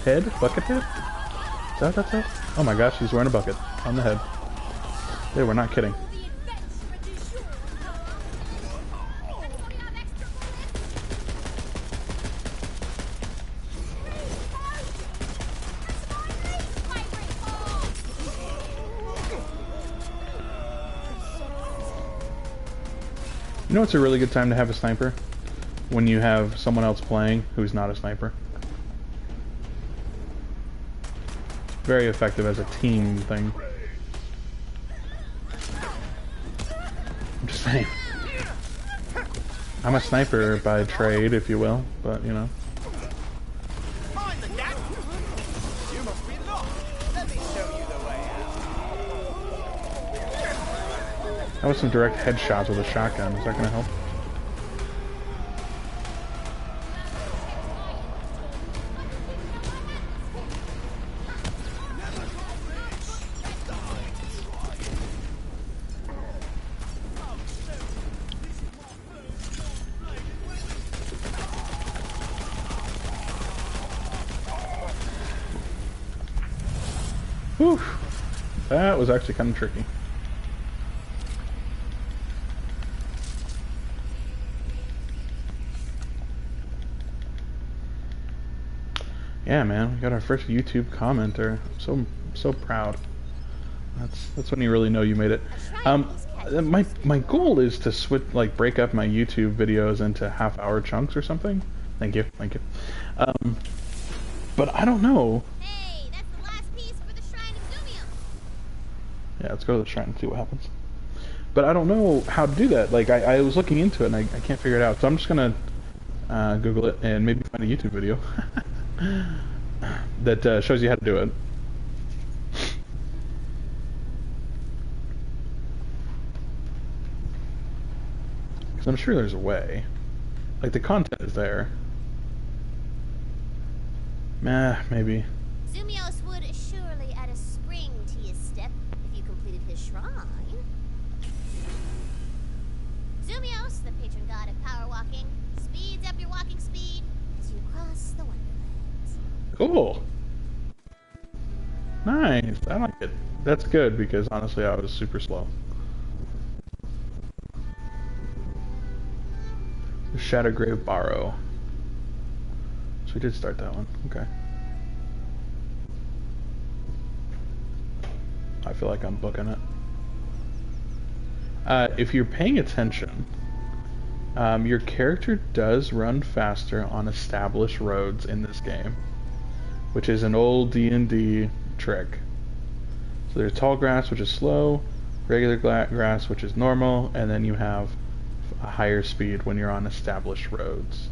head? Bucket head? Is that what that's it? Oh my gosh, he's wearing a bucket on the head. They were not kidding. You know what's a really good time to have a sniper? When you have someone else playing who's not a sniper. Very effective as a team thing. I'm just saying. I'm a sniper by trade, if you will, but you know. Find the gap. You must be lost. Let me show you the way out. That was some direct headshots with a shotgun. Is that gonna help? Whew. That was actually kind of tricky. Yeah, man, we got our first YouTube commenter. So proud. That's when you really know you made it. My goal is to break up my YouTube videos into half-hour chunks or something. Thank you. But I don't know. Hey, that's the last piece for the Shrine of Zumio. Yeah, let's go to the shrine and see what happens. But I don't know how to do that. Like, I was looking into it and I can't figure it out. So I'm just gonna Google it and maybe find a YouTube video that shows you how to do it. Because I'm sure there's a way. Like, the content is there. Maybe. Zumios would surely add a spring to your step if you completed his shrine. Zumios, the patron god of power walking, speeds up your walking speed as you cross the Wonderlands. Cool. Nice. I like it. That's good because honestly I was super slow. Shadowgrave Barrow. So we did start that one. Okay. I feel like I'm booking it. If you're paying attention, your character does run faster on established roads in this game, which is an old D&D trick. So there's tall grass, which is slow, regular grass, which is normal, and then you have a higher speed when you're on established roads.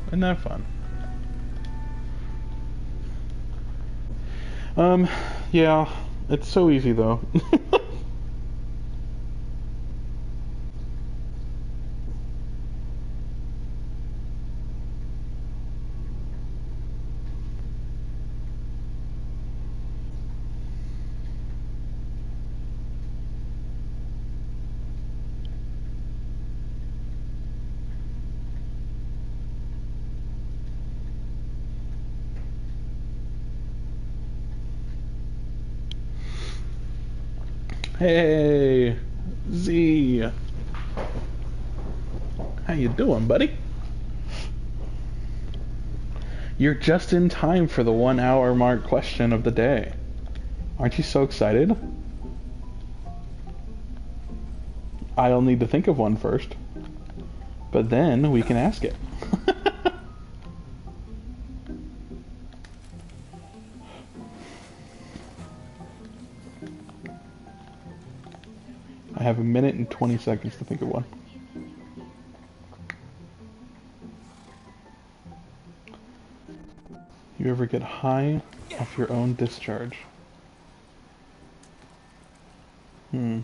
Isn't that fun? Yeah, it's so easy though. Hey, Z. How you doing, buddy? You're just in time for the 1 hour mark question of the day. Aren't you so excited? I'll need to think of one first, but then we can ask it. I have 1 minute and 20 seconds to think of one. You ever get high off your own discharge? Hmm.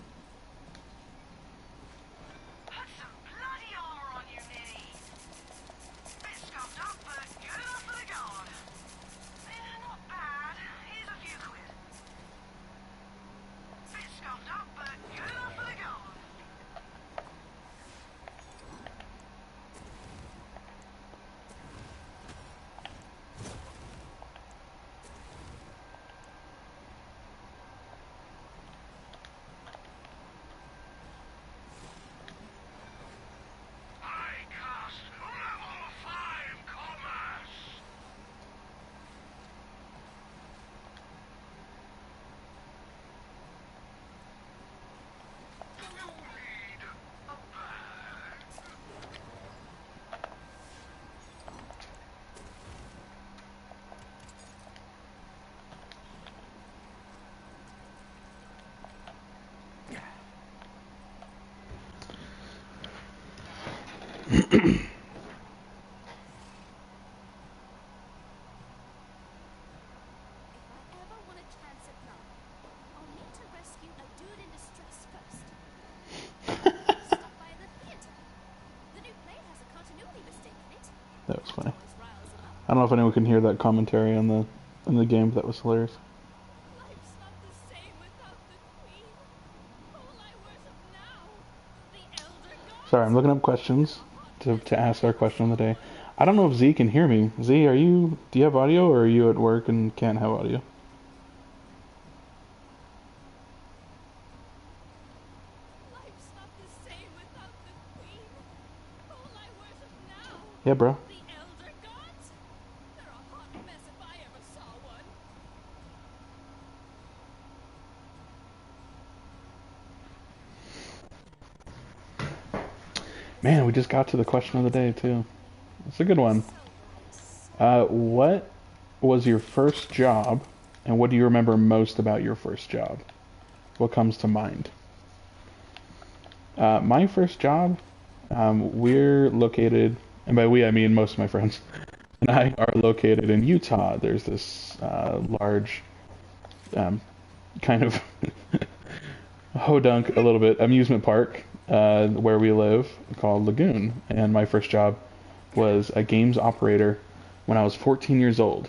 Put some bloody armor on you, Minnie. Bit scuffed up, but good enough for the guard. Not bad. Here's a few quid. Bit scuffed up, but good enough for the guard. I cast level 5 commerce. Do you need a bag? If I ever want a chance at love, I'll need to rescue a dude in distress first. Stop by the theater. The new play has a continuity mistake in it. That was funny. Always riles him up. I don't know if anyone can hear that commentary on the game, but that was hilarious. Life's not the same without the queen. Who'll I worship now? The elder gods? Sorry, I'm looking up questions to ask our question of the day. I don't know if Z can hear me. Z, do you have audio, or are you at work and can't have audio? Life's not the same without the queen. Who'll I worship now? Yeah, bro. The elder gods? They're a hot mess if I ever saw one. Man, we just got to the question of the day, too. It's a good one. What was your first job, and what do you remember most about your first job? What comes to mind? My first job, we're located, and by we I mean most of my friends, and I are located in Utah. There's this large, kind of hodunk a little bit, amusement park where we live called Lagoon, and my first job was a games operator when I was 14 years old.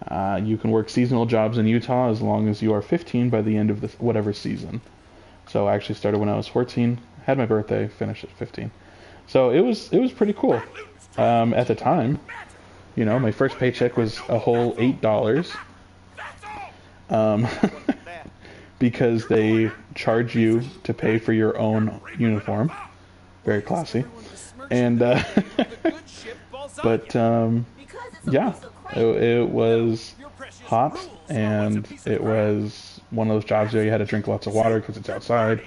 You can work seasonal jobs in Utah as long as you are 15 by the end of whatever season. So I actually started when I was 14, had my birthday, finished at 15. So it was pretty cool. At the time, you know, my first paycheck was a whole $8. Because they charge you to pay for your own uniform. Very classy. And but yeah, it was hot, and it was one of those jobs where you had to drink lots of water because it's outside.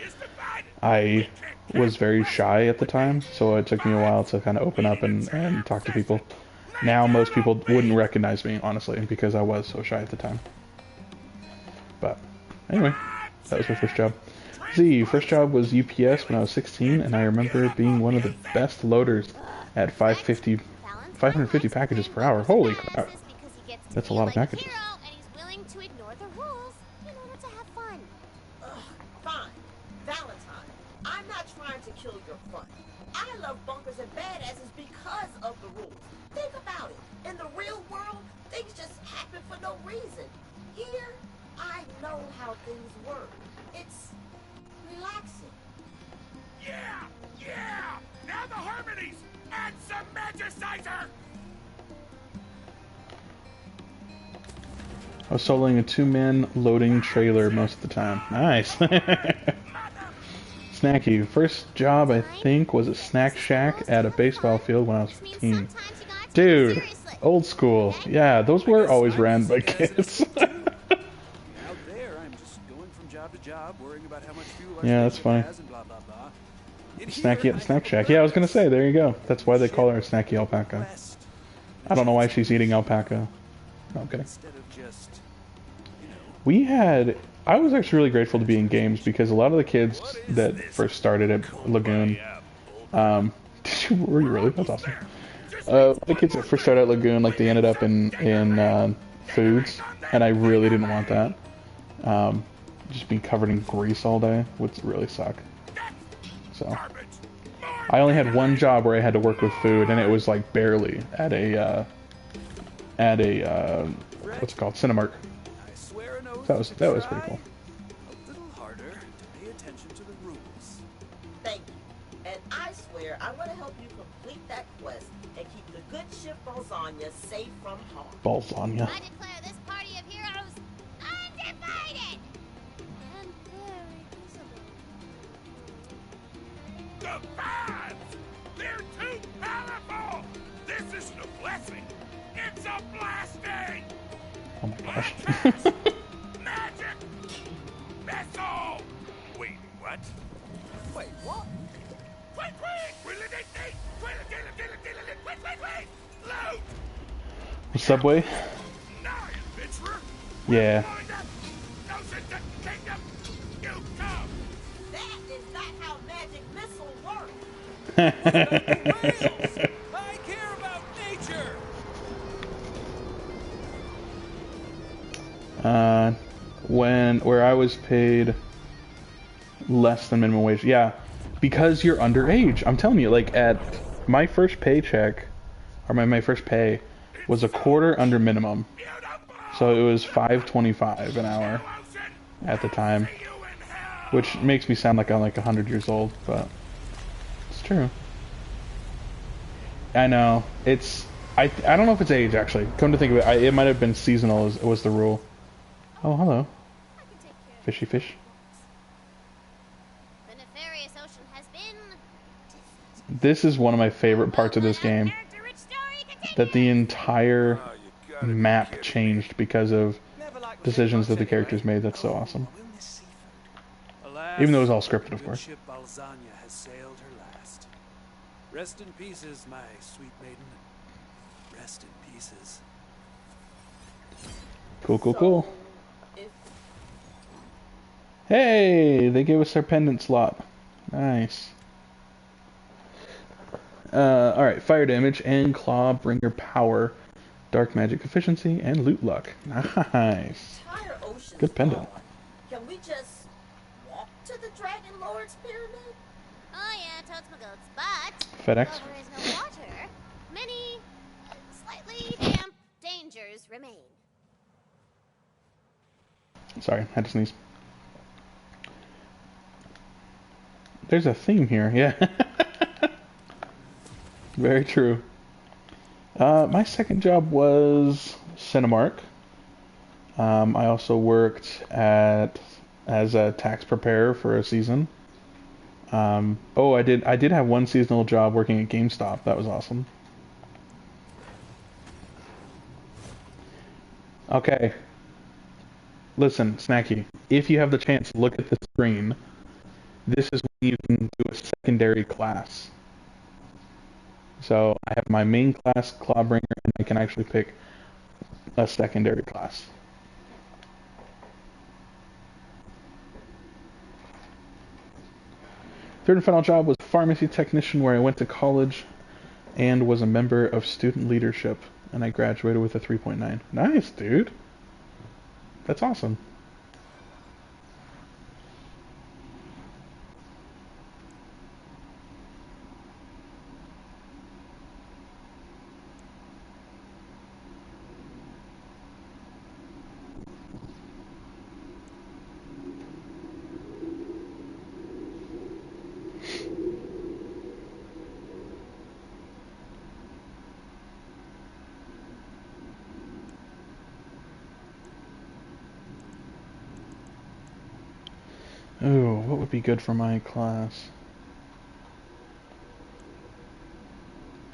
I was very shy at the time, so it took me a while to kind of open up and talk to people. Now most people wouldn't recognize me, honestly, because I was so shy at the time. But anyway, that was my first job. First job was UPS when I was 16, and I remember being one of the best loaders at 550 packages per hour. Holy crap. That's a lot of packages. Fine. Valentine, I'm not trying to kill your fun. I love bunkers and badasses because of the rules. Think about it. In the real world, things just happen for no reason. Here, I know how things work. It's relaxing. Yeah! Now the harmonies! And some magicizer! I was soloing a 2-man loading trailer most of the time. Nice. Snacky. First job, I think, was a snack shack at a baseball field when I was 15. Dude, old school. Yeah, those were always ran by kids. Yeah, that's funny. Snacky at the snack shack. Yeah, I was gonna say, there you go. That's why they call her a snacky alpaca. I don't know why she's eating alpaca. No, I'm kidding. I was actually really grateful to be in games because a lot of the kids that first started at Lagoon, were you really? That's awesome. The kids that first started at Lagoon, like they ended up in foods, and I really didn't want that. Just being covered in grease all day would really suck. So I only had one job where I had to work with food, and it was like barely at a what's it called, Cinemark. So that was pretty cool. A little harder. Pay attention to the rules. Thank you. And I swear I want to help you complete that quest and keep the good ship Balzania safe from harm. Balzania. I declare this party of heroes undivided and very visible. The fans! They're too powerful! This isn't a blessing! It's a blasting! Oh my gosh. Magic! Missile! Wait, what? Wait, what? Wait! Loot! Subway? Now, adventurer! Yeah. Goes into kingdom! You come! That is not how magic missile works. I care about nature! Where I was paid less than minimum wage. Yeah, because you're underage. I'm telling you, like at my first paycheck, or my first pay was a quarter under minimum. So it was $5.25 an hour at the time, which makes me sound like I'm like 100 years old, but it's true. I know I don't know if it's age actually. Come to think of it, it might have been seasonal. Was the rule. Oh, hello. Fishy fish. The nefarious ocean has been This is one of my favorite parts of this game. That the entire map changed because of decisions that the characters made. That's so awesome. Even though it was all scripted, of course. Ship Balzania has sailed her last. Rest in pieces, my sweet maiden. Rest in pieces. Cool. Hey, they gave us our pendant slot. Nice. Alright, fire damage and claw bringer power, dark magic efficiency, and loot luck. Nice. Good pendant. Can we just walk to the Dragon Lord's pyramid? Oh yeah, totes my goats, but FedEx. though there is no water, many slightly damp dangers remain. Sorry, had to sneeze. There's a theme here, yeah. Very true. My second job was Cinemark. I also worked as a tax preparer for a season. I did have one seasonal job working at GameStop. That was awesome. Okay. Listen, Snacky, if you have the chance, look at the screen. This is when you can do a secondary class. So I have my main class, Clawbringer, and I can actually pick a secondary class. Third and final job was pharmacy technician, where I went to college and was a member of student leadership, and I graduated with a 3.9. Nice, dude. That's awesome. Ooh, what would be good for my class?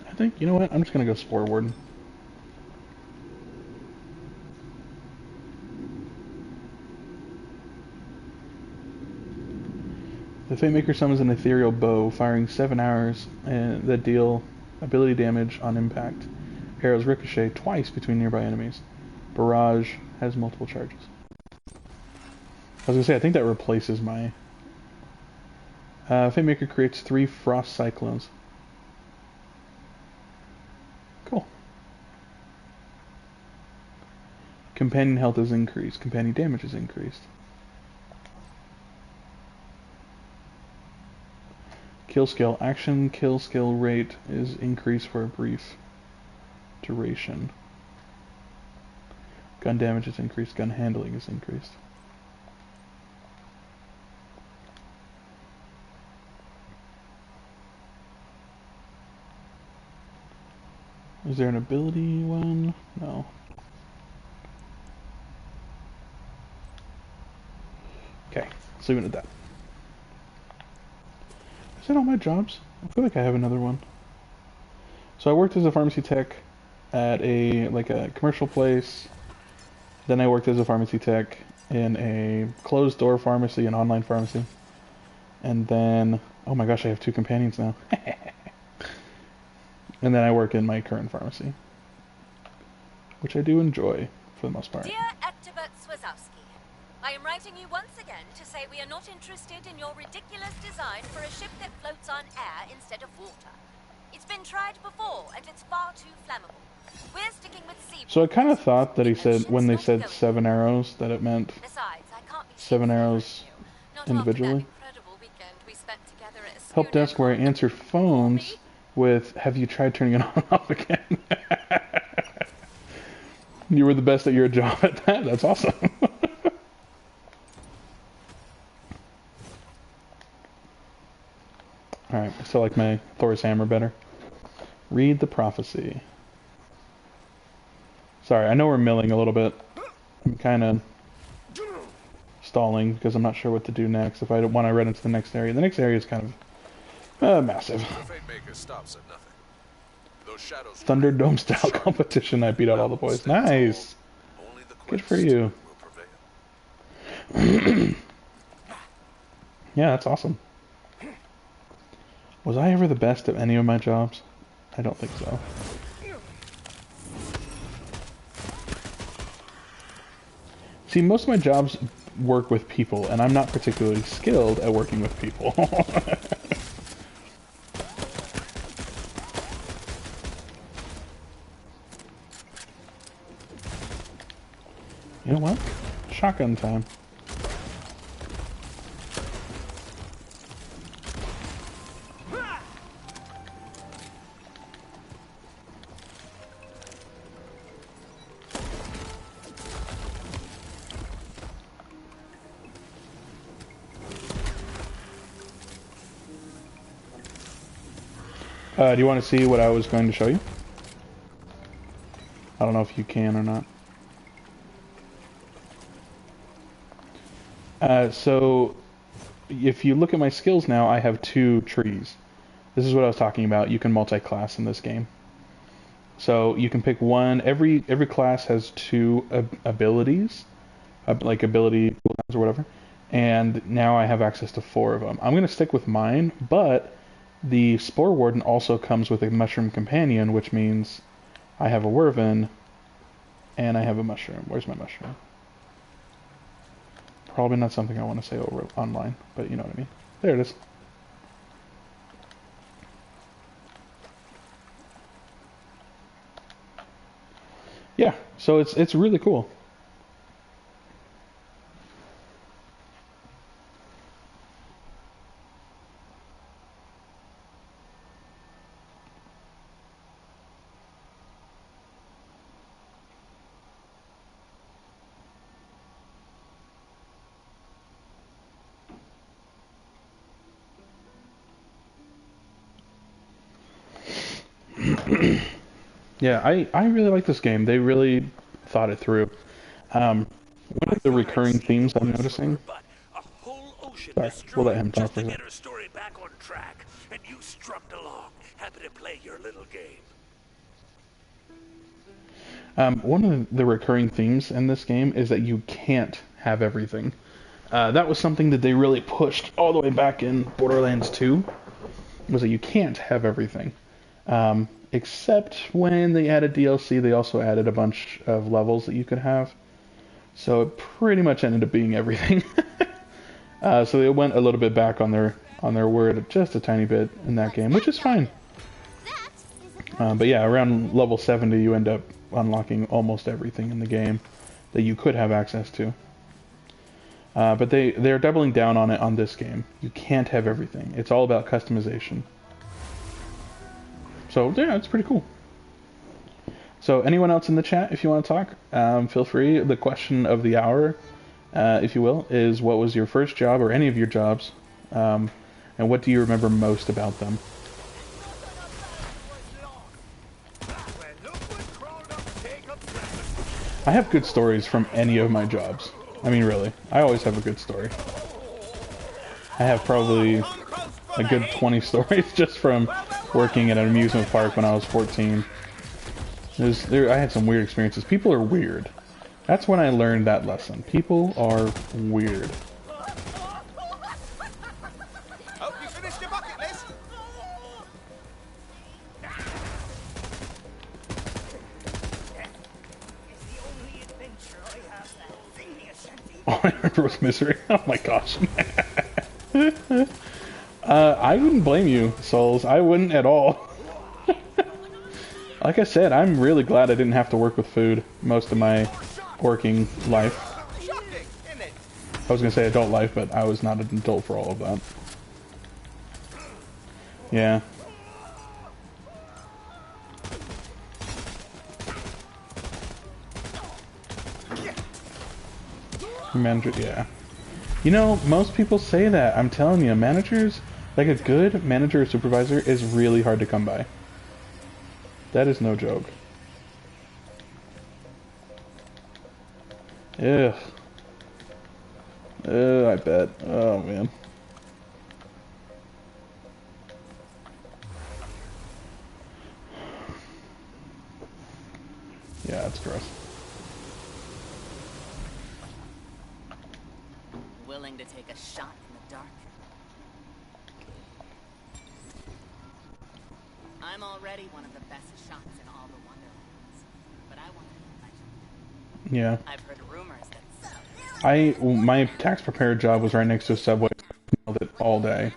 I think, you know what? I'm just gonna go Spore Warden. The Fatemaker summons an ethereal bow, firing 7 arrows that deal ability damage on impact. Arrows ricochet twice between nearby enemies. Barrage has multiple charges. I was gonna say, I think that replaces my... Fatemaker creates 3 Frost Cyclones. Cool. Companion health is increased. Companion damage is increased. Kill skill. Action kill skill rate is increased for a brief duration. Gun damage is increased. Gun handling is increased. Is there an ability one? No. Okay, let's leave it at that. Is that all my jobs? I feel like I have another one. So I worked as a pharmacy tech at a commercial place. Then I worked as a pharmacy tech in a closed door pharmacy, an online pharmacy. And then, oh my gosh, I have 2 companions now. And then I work in my current pharmacy, which I do enjoy for the most part. Dear Ectobert Swazowski, I am writing you once again to say we are not interested in your ridiculous design for a ship that floats on air instead of water. It's been tried before, and it's far too flammable. We're sticking with sea. So I kind of thought that he said, when they said 7 arrows, that it meant 7 arrows individually. Help desk where I answer phones with, have you tried turning it on and off again? You were the best at your job at that? That's awesome. Alright, I still like my Thor's hammer better. Read the prophecy. Sorry, I know we're milling a little bit. I'm kind of stalling because I'm not sure what to do next if I want to run into the next area. The next area is kind of massive. Thunderdome style competition. I beat out all the boys. Nice. Good for you. Yeah, that's awesome. Was I ever the best at any of my jobs? I don't think so. See, most of my jobs work with people, and I'm not particularly skilled at working with people. You know what? Shotgun time. Do you want to see what I was going to show you? I don't know if you can or not. So, if you look at my skills now, I have 2 trees. This is what I was talking about. You can multi-class in this game. So you can pick one. Every class has 2 abilities, like ability cooldowns or whatever. And now I have access to 4 of them. I'm going to stick with mine, but the Spore Warden also comes with a Mushroom Companion, which means I have a Werven and I have a Mushroom. Where's my Mushroom? Probably not something I want to say over online, but you know what I mean. There it is. Yeah, so it's really cool. Yeah, I really like this game. They really thought it through. One of the recurring themes I'm noticing. Sorry, we'll let him talk for a second. Story back on track, and you strummed along, happy to play your little game. One of the recurring themes in this game is that you can't have everything. That was something that they really pushed all the way back in Borderlands 2, was that you can't have everything. Except when they added DLC, they also added a bunch of levels that you could have. So it pretty much ended up being everything. So they went a little bit back on their word just a tiny bit in that game, which is fine. But yeah, around level 70 you end up unlocking almost everything in the game that you could have access to. But they're doubling down on it on this game. You can't have everything. It's all about customization. So yeah, it's pretty cool. So anyone else in the chat, if you want to talk, feel free. The question of the hour, if you will, is what was your first job or any of your jobs, and what do you remember most about them? I have good stories from any of my jobs. I mean, really, I always have a good story. I have probably a good 20 stories just from working at an amusement park when I was 14. I had some weird experiences. People are weird. That's when I learned that lesson. People are weird. Hope you finished your bucket list. All I remember was misery. Oh my gosh. I wouldn't blame you, Souls. I wouldn't at all. Like I said, I'm really glad I didn't have to work with food most of my working life. I was going to say adult life, but I was not an adult for all of that. Yeah. Manager, yeah. You know, most people say that. I'm telling you, managers, like a good manager or supervisor is really hard to come by. That is no joke. Ugh. I bet. Oh, man. Yeah, that's gross. Willing to take a shot in the dark? I'm already one of the best shots in all the Wonderlands, but I want to mention. Yeah. I've heard rumors that. My tax preparer job was right next to a Subway. I smelled it all day.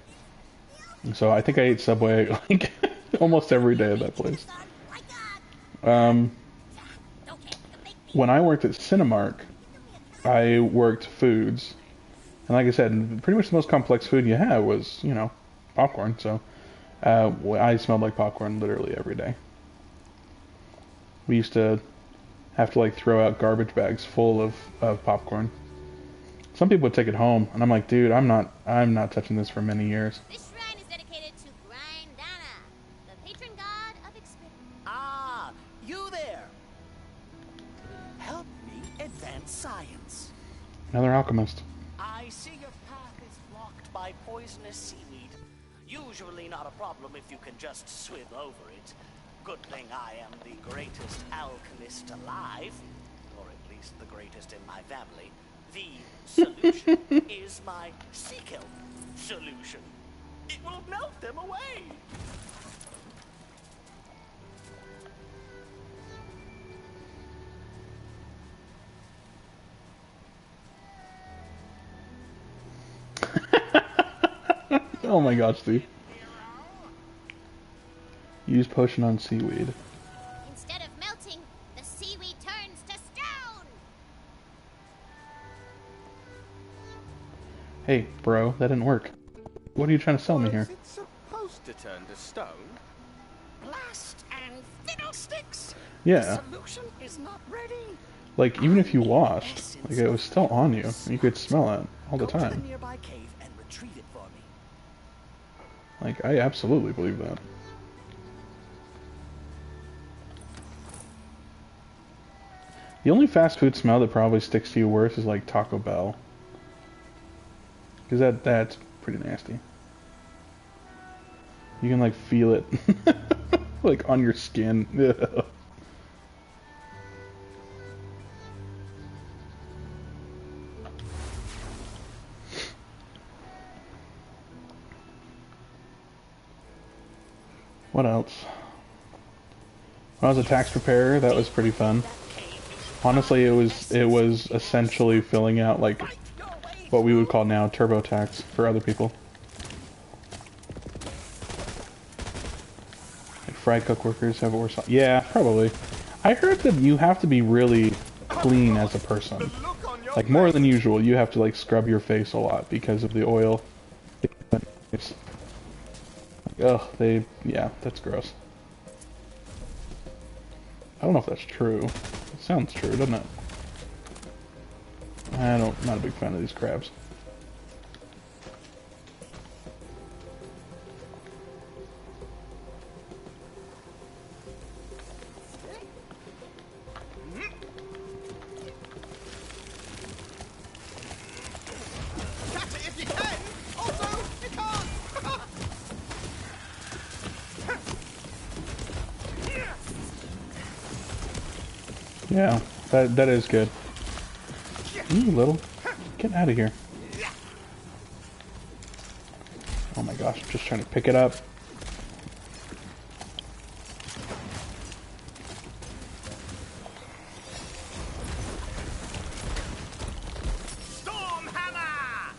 So I think I ate Subway like almost every day at that place. When I worked at Cinemark, I worked foods. And like I said, pretty much the most complex food you had was, you know, popcorn. So I smelled like popcorn literally every day. We used to have to like throw out garbage bags full of popcorn. Some people would take it home, and I'm like, dude, I'm not touching this for many years. This shrine is dedicated to Grindana, the Another alchemist. I see your path is blocked by poisonous seaweed. Usually not a problem if you can just swim over it. Good thing I am the greatest alchemist alive, or at least the greatest in my family. The solution is my sea kelp solution. It will melt them away. Oh my gosh, Steve. Use potion on seaweed. Instead of melting, the seaweed turns to stone. Hey, bro, that didn't work. What are you trying to sell me here? Is it supposed to turn to stone? Blast and fiddlesticks. Yeah. The solution is not ready. Like, even if you washed, like, it was still on you. You could smell it all the Go to the time. nearby cave and retrieve it for me. Like, I absolutely believe that. The only fast food smell that probably sticks to you worse is like Taco Bell. Because that's pretty nasty. You can like feel it like on your skin. What else? When I was a tax preparer, that was pretty fun. Honestly, it was essentially filling out like what we would call now TurboTax for other people. Like fry cook workers have worse. Yeah, probably. I heard that you have to be really clean as a person, like more than usual. You have to like scrub your face a lot because of the oil. Ugh, yeah, that's gross. I don't know if that's true. It sounds true, doesn't it? Not a big fan of these crabs. Catch it if you can! Also, you can't! Yeah, that is good. Ooh, little. Get out of here. Oh my gosh, I'm just trying to pick it up. Storm hammer!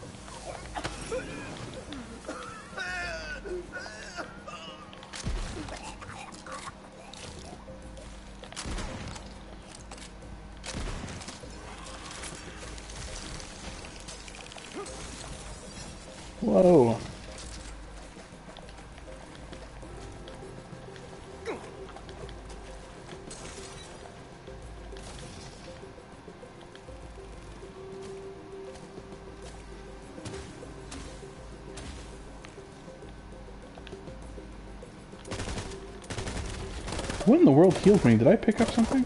Whoa. What in the world healed me? Did I pick up something?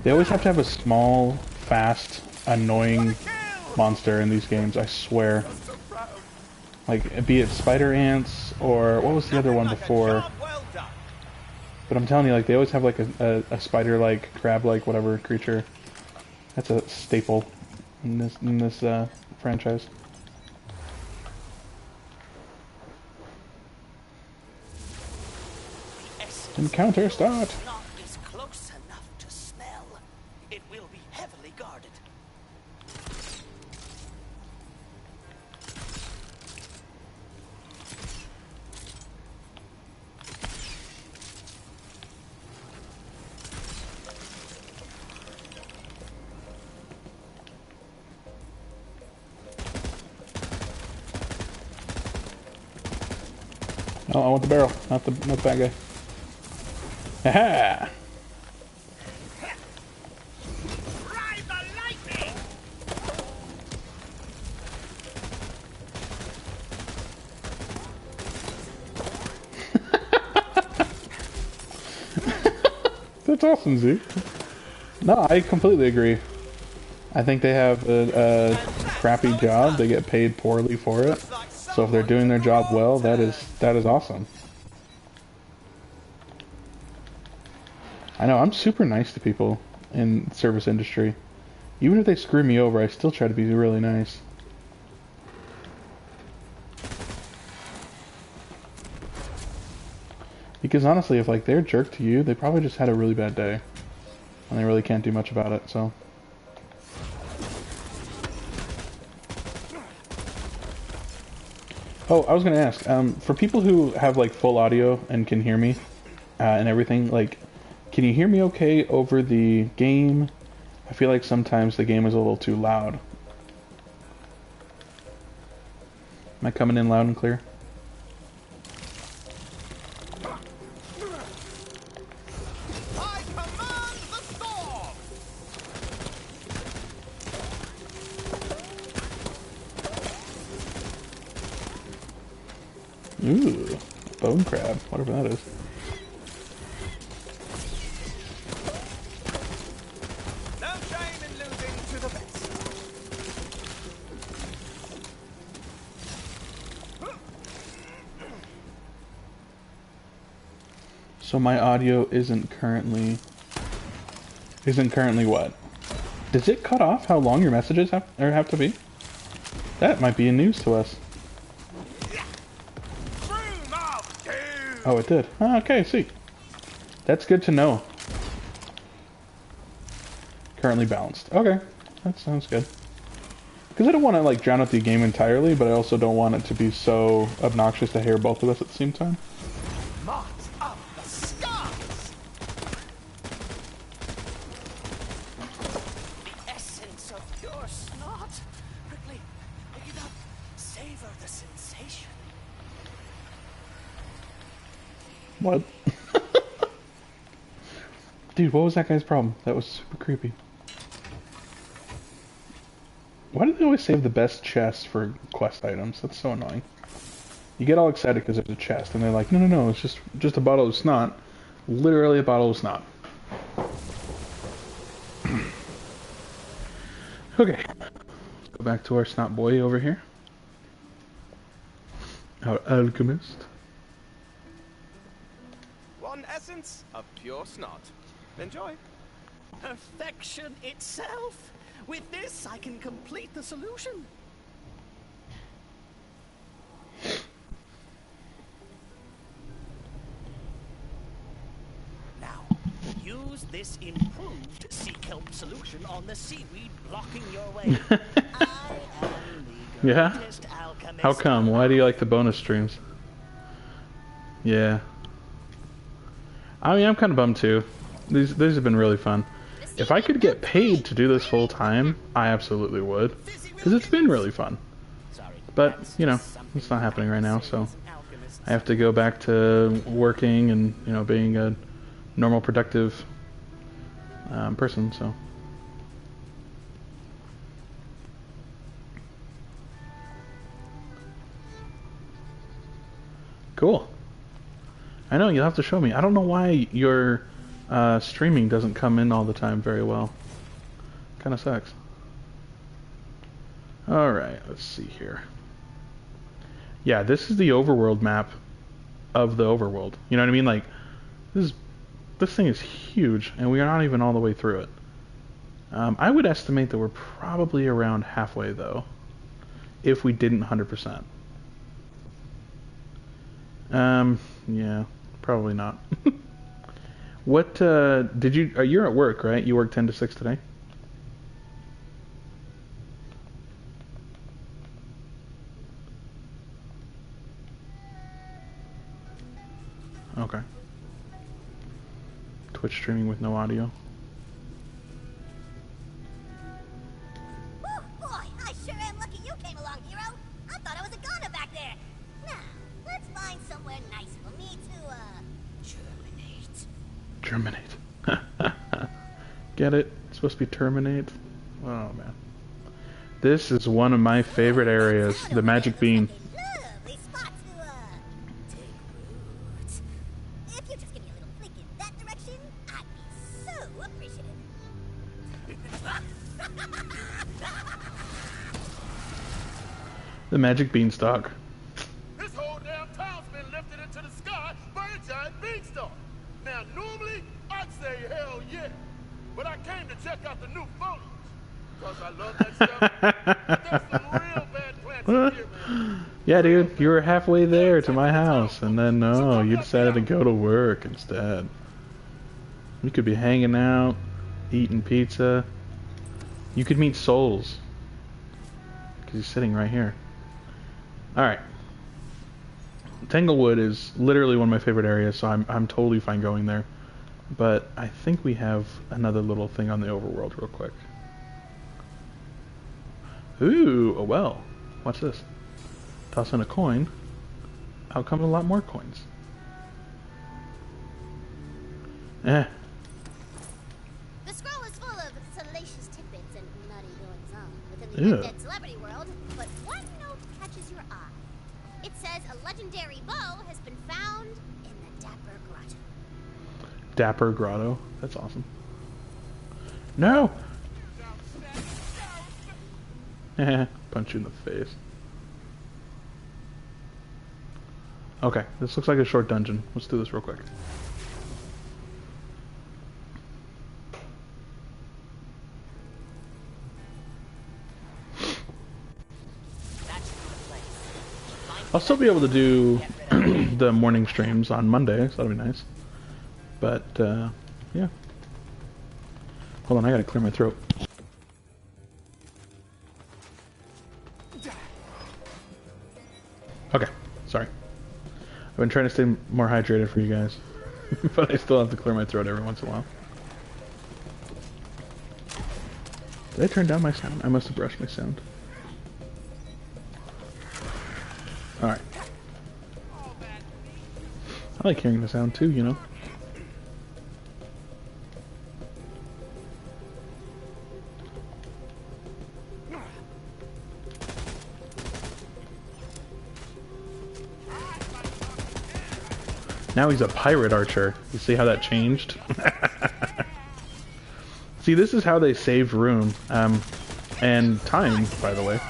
They always have to have a small, fast, annoying monster in these games, I swear. Like, be it spider ants, or what was the other one before? But I'm telling you, like, they always have like a spider-like, crab-like, whatever creature. That's a staple in this franchise. Encounter start! Is close enough to smell. It will be heavily guarded. Oh, I want the barrel, not the bad guy. Aha! Ride the lightning! That's awesome, Z. No, I completely agree. I think they have a crappy job. They get paid poorly for it. So if they're doing their job well, that is awesome. I know, I'm super nice to people in the service industry. Even if they screw me over, I still try to be really nice. Because honestly, if like they're a jerk to you, they probably just had a really bad day. And they really can't do much about it, so. Oh, I was gonna ask, for people who have like full audio and can hear me, and everything, like, can you hear me okay over the game? I feel like sometimes the game is a little too loud. Am I coming in loud and clear? Ooh, bone crab, whatever that is. No shame in losing to the best. So my audio isn't currently what? Does it cut off how long your messages have to be? That might be news to us. Oh, it did. Oh, okay, see. That's good to know. Currently balanced. Okay, that sounds good. Because I don't want to like drown out the game entirely, but I also don't want it to be so obnoxious to hear both of us at the same time. Moths of the skies! The essence of pure snot. Quickly, pick it up. Savor the sensation. What? Dude, what was that guy's problem? That was super creepy. Why do they always save the best chest for quest items? That's so annoying. You get all excited because there's a chest, and they're like, no, it's just a bottle of snot. Literally a bottle of snot. Okay. Let's go back to our snot boy over here. Our alchemist. One essence of pure snot. Enjoy. Perfection itself. With this, I can complete the solution. Now, use this improved sea kelp solution on the seaweed blocking your way. I am the Yeah? greatest alchemist. How come? Why do you like the bonus streams? Yeah. I mean, I'm kind of bummed too. These have been really fun. If I could get paid to do this full time, I absolutely would. Because it's been really fun. But, you know, it's not happening right now, so I have to go back to working and, you know, being a normal, productive person, so. Cool. I know, you'll have to show me. I don't know why your streaming doesn't come in all the time very well. Kind of sucks. Alright, let's see here. Yeah, this is the overworld map of the overworld. You know what I mean? Like, this thing is huge, and we are not even all the way through it. I would estimate that we're probably around halfway, though. If we didn't 100%. Yeah, probably not. What, did you, you're at work, right? You work 10 to 6 today? Okay. Twitch streaming with no audio. Oh boy, I sure am lucky you came along, hero. I thought I was a goner back there. Now, let's find somewhere nice for me to, germinate. Germinate. Get it? It's supposed to be terminate? Oh, man. This is one of my favorite areas, the magic bean. Lovely spot to, take root. If you just give me a little flick in that direction, I'd be The magic beanstalk. This whole damn town's been lifted into the sky by a giant beanstalk. Now, normally, I'd say hell yeah. But I came to check out the new foliage. Because I love that stuff. There's some real bad plants in here, man. Yeah, dude, you were halfway there to my house, and then no, you decided to go to work instead. We could be hanging out, eating pizza. You could meet souls. Because he's sitting right here. Alright. Tanglewood is literally one of my favorite areas, so I'm totally fine going there. But I think we have another little thing on the overworld real quick. Ooh, a well. Watch this. Toss in a coin. Out come a lot more coins. Eh. The scroll is full of salacious tidbits and nutty goings-on within the undead celebrity world, but one note catches your eye. It says a legendary bow has been found in the Dapper Grotto. Dapper Grotto? That's awesome. No! Punch you in the face. Okay, this looks like a short dungeon. Let's do this real quick. I'll still be able to do the morning streams on Monday, so that'll be nice. But, yeah. Hold on, I gotta clear my throat. Okay, sorry. I've been trying to stay more hydrated for you guys. But I still have to clear my throat every once in a while. Did I turn down my sound? I must have brushed my sound. Alright. I like hearing the sound too, you know. Now he's a pirate archer. You see how that changed? See, this is how they saved room and time, by the way,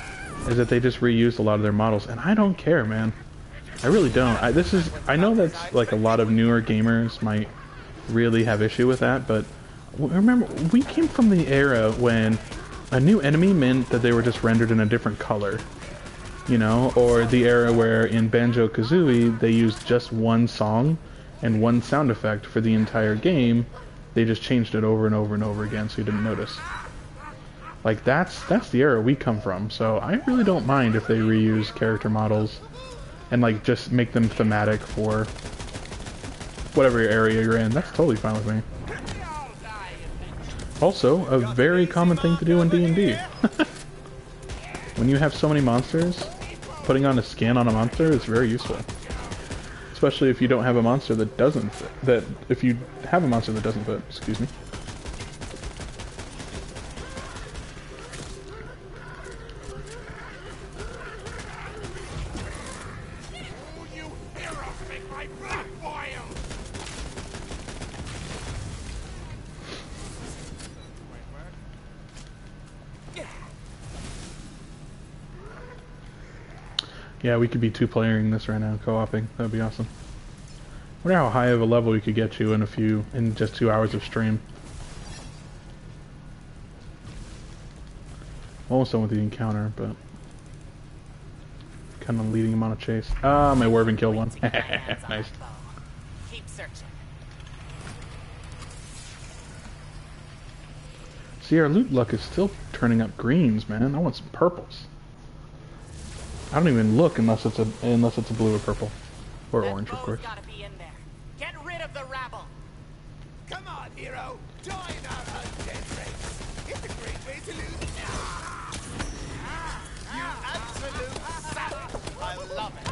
is that they just reused a lot of their models, and I don't care, man. I really don't. I know that's like a lot of newer gamers might really have issue with that, but remember, we came from the era when a new enemy meant that they were just rendered in a different color. You know, or the era where in Banjo-Kazooie they used just one song and one sound effect for the entire game. They just changed it over and over and over again so you didn't notice. Like, that's the era we come from, so I really don't mind if they reuse character models and, like, just make them thematic for whatever area you're in. That's totally fine with me. Also, a very common thing to do in D&D. When you have so many monsters, putting on a skin on a monster is very useful. Especially if you don't have a monster that doesn't fit. If you have a monster that doesn't fit, excuse me. Yeah, we could be two-playering this right now, co-oping. That'd be awesome. I wonder how high of a level we could get you in just 2 hours of stream. Almost done with the encounter, but kind of leading him on a chase. Ah, my Werven killed one. Nice. Keep searching. See, our loot luck is still turning up greens, man. I want some purples. I don't even look unless it's a blue or purple, or orange, of course. Gotta be in there. Get rid of the rabble. Come on, hero. Join our undead race. It's a great way to lose. You absolute savage. I love it.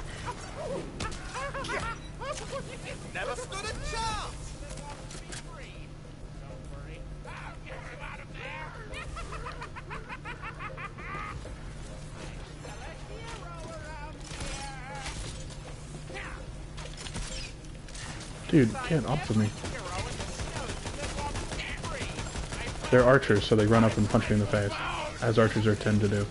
Never stood a chance. Dude, get off of me. They're archers, so they run up and punch me in the face, as archers are tend to do.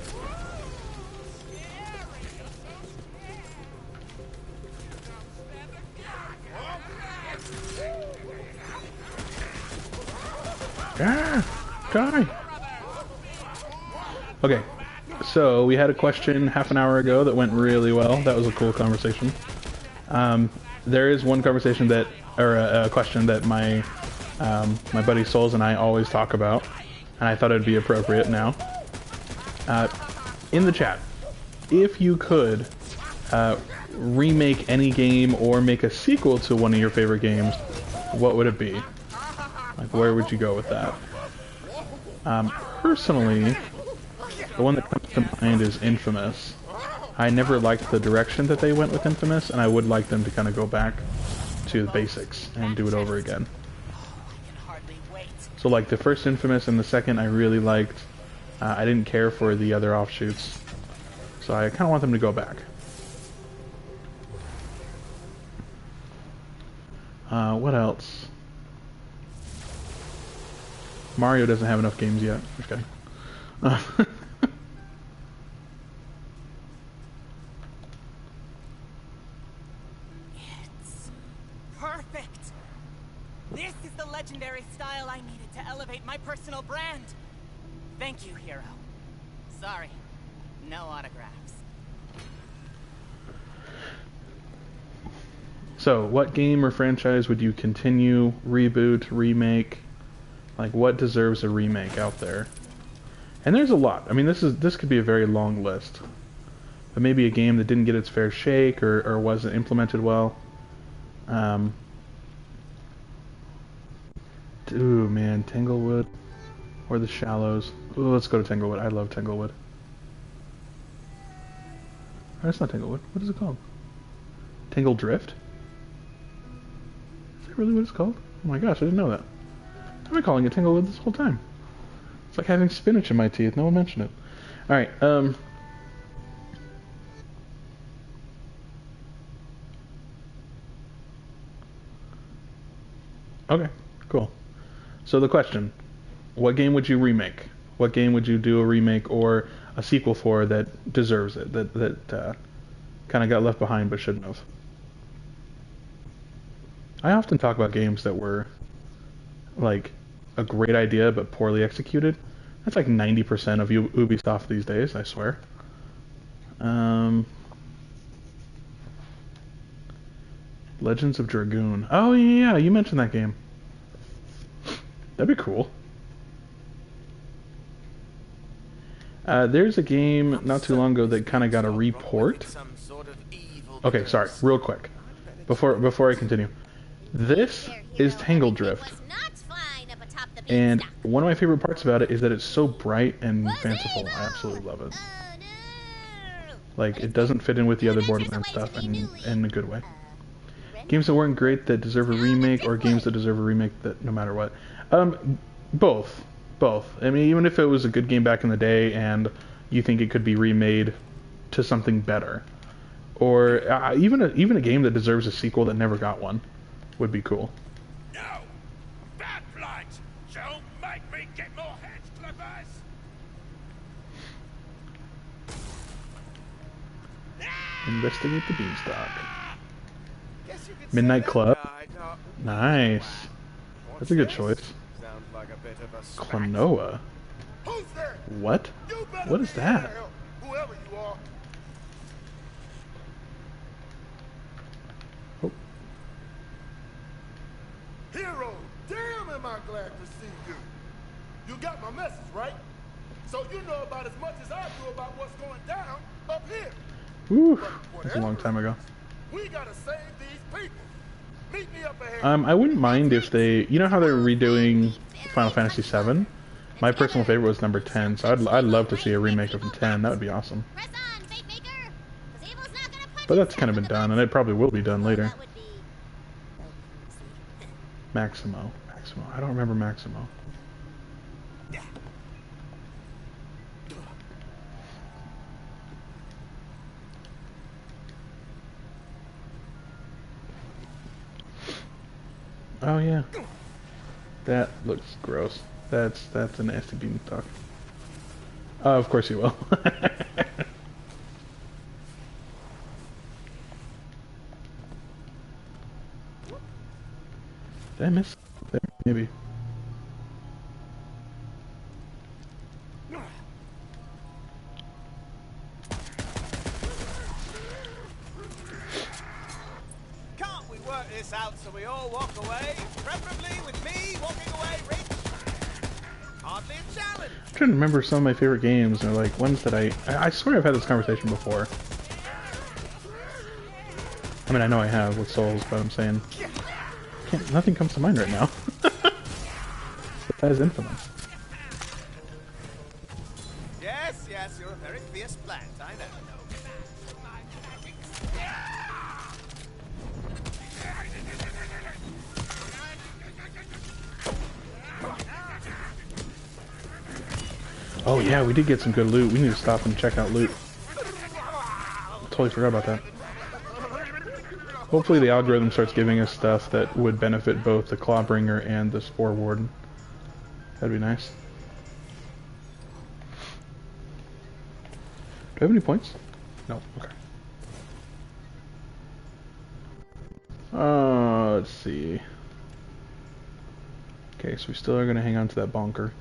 Ah! Die! Okay, so we had a question half an hour ago that went really well. That was a cool conversation. There is one conversation that, or a question that my buddy Souls and I always talk about, and I thought it'd be appropriate now. In the chat, if you could remake any game or make a sequel to one of your favorite games, what would it be? Like, where would you go with that? Personally, the one that comes to mind is Infamous. I never liked the direction that they went with Infamous, and I would like them to kind of go back to the basics and do it over again. So like the first Infamous and the second I really liked. I didn't care for the other offshoots. So I kind of want them to go back. What else? Mario doesn't have enough games yet. Okay. It's perfect. This is the legendary style I needed to elevate my personal brand. Thank you, hero. Sorry, no autographs. So, what game or franchise would you continue, reboot, remake? Like, what deserves a remake out there? And there's a lot. I mean, this could be a very long list. But maybe a game that didn't get its fair shake or wasn't implemented well. Ooh, man, Tanglewood or The Shallows. Ooh, let's go to Tanglewood. I love Tanglewood. Oh, that's not Tanglewood. What is it called? Tangle Drift? Is that really what it's called? Oh my gosh, I didn't know that. I've been calling it Tanglewood this whole time. It's like having spinach in my teeth. No one mentioned it. Alright, okay, cool. So the question, what game would you remake? What game would you do a remake or a sequel for that deserves it, that kind of got left behind but shouldn't have? I often talk about games that were like a great idea but poorly executed. That's like 90% of Ubisoft these days, I swear. Legends of Dragoon. Oh yeah, you mentioned that game. That'd be cool. There's a game not too long ago that kind of got a report. Okay, sorry, real quick. Before I continue. This is Tangle Drift. And one of my favorite parts about it is that it's so bright and fanciful. I absolutely love it. Like, it doesn't fit in with the other Borderlands stuff in a good way. Games that weren't great that deserve a remake, or games that deserve a remake that no matter what. Both. I mean, even if it was a good game back in the day and you think it could be remade to something better. Or even a game that deserves a sequel that never got one would be cool. No! Bad blood! Don't make me get more heads, clippers! Investigate the Beanstalk. Midnight Club. Nice. That's a good choice. Klonoa. What? What is that? Whoever you are. Oh. Hero, damn am I glad to see you. You got my message, right? So you know about as much as I do about what's going down up here. Whew. That's a long time ago. We gotta save these people. Meet me up ahead. I wouldn't mind if they, you know how they're redoing Final Fantasy VII? My personal favorite was number 10, so I'd love to see a remake of 10. That would be awesome. But that's kind of been done, and it probably will be done later. Maximo. I don't remember Maximo. Oh yeah. That looks gross. That's a nasty beanstalk. Oh, of course you will. Did I miss there? Maybe. Can't we work this out so we all walk away? Preferably with me walking away rich. Hardly a challenge. I'm trying to remember some of my favorite games. Or like ones that I swear I've had this conversation before. I mean, I know I have with Souls, but I'm saying nothing comes to mind right now. That is Infamous. Yes, yes, you're a very fierce plant, I know. Oh yeah, we did get some good loot. We need to stop and check out loot. Totally forgot about that. Hopefully the algorithm starts giving us stuff that would benefit both the Clawbringer and the Spore Warden. That'd be nice. Do I have any points? No, okay. Let's see. Okay, so we still are gonna hang on to that bonker.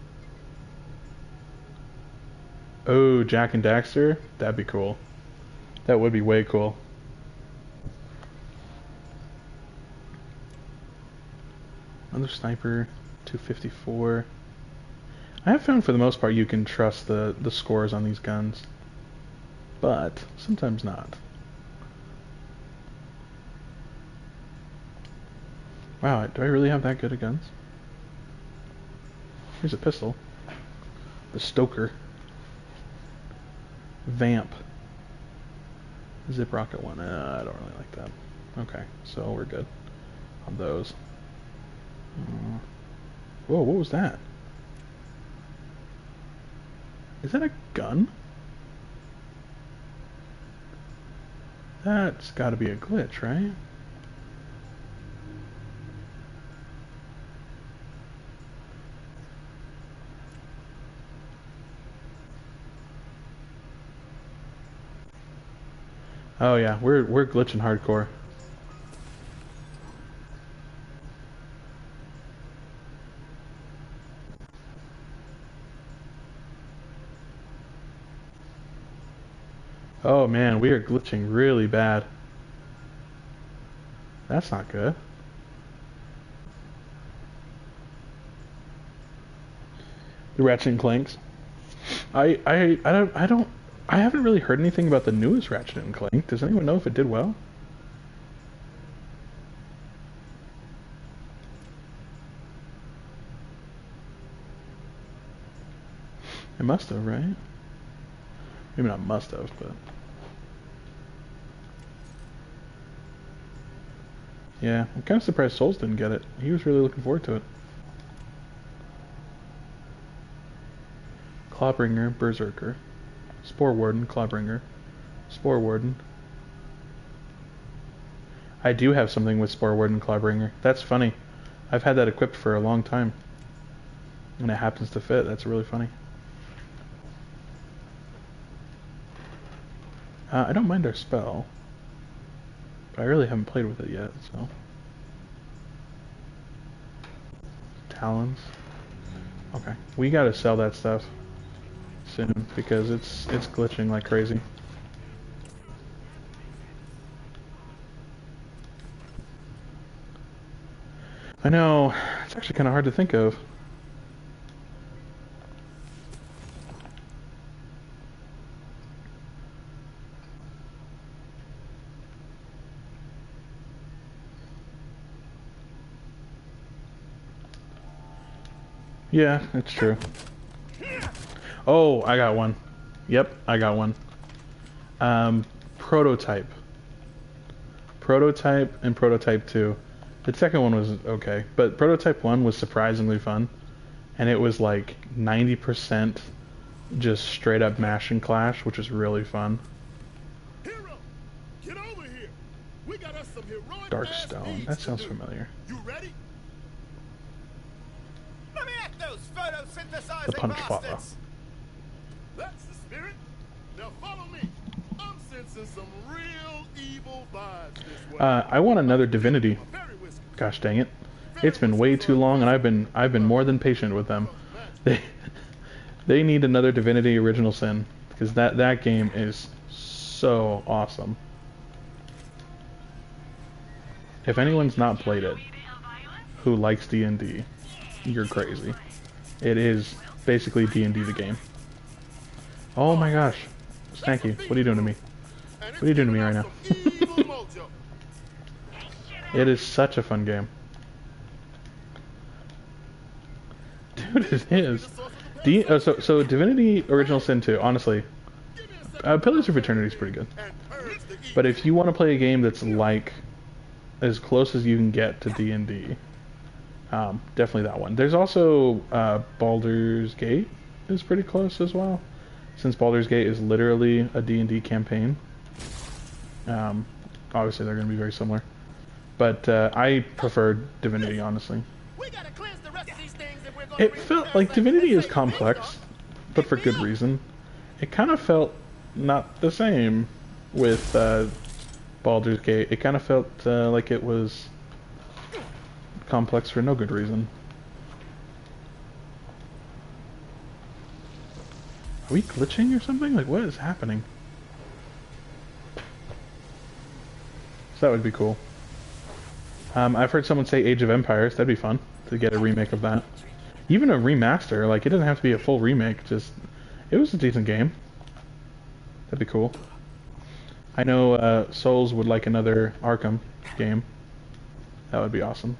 Oh, Jack and Daxter? That'd be cool. That would be way cool. Another sniper, 254. I have found for the most part you can trust the scores on these guns. But sometimes not. Wow, do I really have that good at guns? Here's a pistol. The Stoker. Vamp. Zip rocket one. I don't really like that. Okay, so we're good on those. Whoa, what was that? Is that a gun? That's gotta be a glitch, right? Oh yeah, we're glitching hardcore. Oh man, we are glitching really bad. That's not good. The Ratchet and Clanks. I haven't really heard anything about the newest Ratchet and Clank. Does anyone know if it did well? It must have, right? Maybe not must have, but... Yeah, I'm kind of surprised Souls didn't get it. He was really looking forward to it. Clawbringer, Berserker. Spore Warden, Clawbringer. Spore Warden. I do have something with Spore Warden, Clawbringer. That's funny. I've had that equipped for a long time. And it happens to fit. That's really funny. I don't mind our spell. But I really haven't played with it yet, so... Talons. Okay. We gotta sell that stuff soon, because it's glitching like crazy. I know, it's actually kind of hard to think of. Yeah, it's true. Oh, I got one. Yep, I got one. Prototype. Prototype and Prototype 2. The second one was okay, but Prototype 1 was surprisingly fun. And it was like 90% just straight up mash and clash, which is really fun. Hero, get over here. We got us some heroic Darkstone, that sounds familiar. You ready? Let me at those photosynthesizing The punch bastards. That's the spirit. Now follow me. I'm sensing some real evil vibes this way. I want another Divinity. Gosh dang it. It's been way too long and I've been more than patient with them. They need another Divinity Original Sin, because that game is so awesome. If anyone's not played it, who likes D&D, you're crazy. It is basically D&D the game. Oh my gosh. Snacky, what are you doing to me? What are you doing to me right now? It is such a fun game. Dude, it is. So Divinity Original Sin 2, honestly, Pillars of Eternity is pretty good. But if you want to play a game that's like as close as you can get to D&D, definitely that one. There's also Baldur's Gate is pretty close as well, since Baldur's Gate is literally a D&D campaign. Obviously they're going to be very similar, but I prefer Divinity, honestly. It felt like Divinity is complex, but for good reason. It kind of felt not the same with Baldur's Gate. It kind of felt like it was complex for no good reason. Are we glitching or something? Like, what is happening? So that would be cool. I've heard someone say Age of Empires. That'd be fun to get a remake of that. Even a remaster. Like, it doesn't have to be a full remake. Just, it was a decent game. That'd be cool. I know Souls would like another Arkham game. That would be awesome.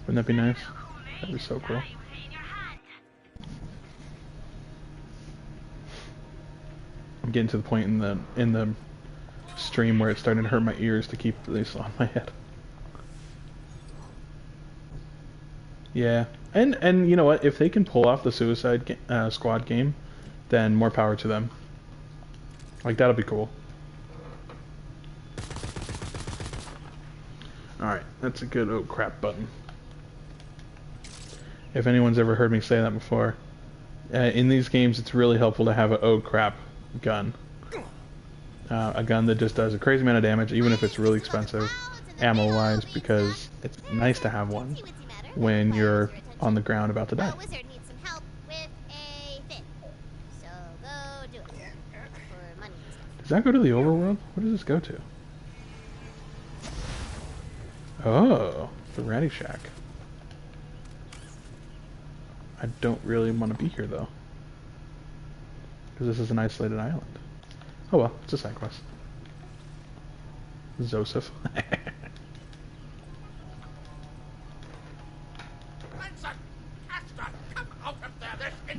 Wouldn't that be nice? That'd be so cool. I'm getting to the point in the stream where it's starting to hurt my ears to keep this on my head. Yeah, and you know what? If they can pull off the Suicide Squad game, then more power to them. Like, that'll be cool. Alright, that's a good oh crap button. If anyone's ever heard me say that before, in these games it's really helpful to have a oh crap gun. A gun that just does a crazy amount of damage, even if it's really expensive, ammo-wise, because it's nice to have one when you're on the ground about to die. Does that go to the overworld? What does this go to? Oh, the Ratty Shack. I don't really want to be here though, because this is an isolated island. Oh well, it's a side quest. Zoseph.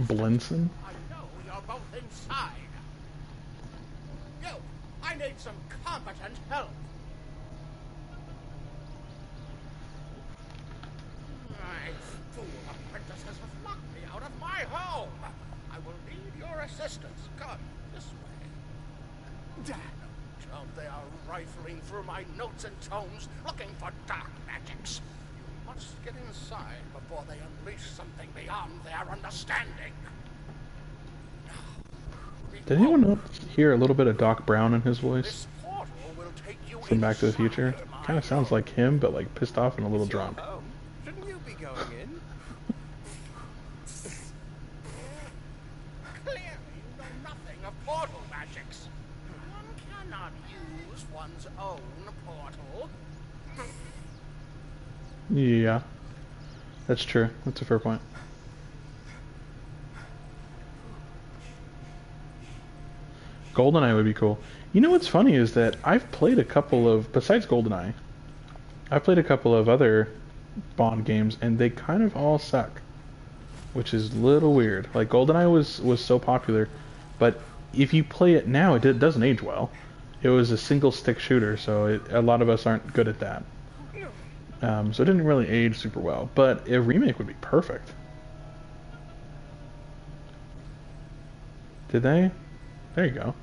Blinson? I know you're both inside. Yo, I need some competent help. My fool apprentices have locked me out of my home. I will need your assistance. Come this way. Damn, child, they are rifling through my notes and tomes looking for dark magics. You must get inside before they unleash something beyond their understanding. Did anyone else hear a little bit of Doc Brown in his voice from Back to the Future? Kind of sounds like him, but like pissed off and a little drunk. Shouldn't you be going in? Clearly you know nothing of portal magics. One cannot use one's own portal. Yeah, that's true. That's a fair point. GoldenEye would be cool. You know what's funny is that I've played a couple of, besides GoldenEye, I've played a couple of other Bond games and they kind of all suck, which is a little weird. Like GoldenEye was so popular, but if you play it now, it doesn't age well. It was a single stick shooter, so a lot of us aren't good at that. So it didn't really age super well, but a remake would be perfect. Did they? There you go.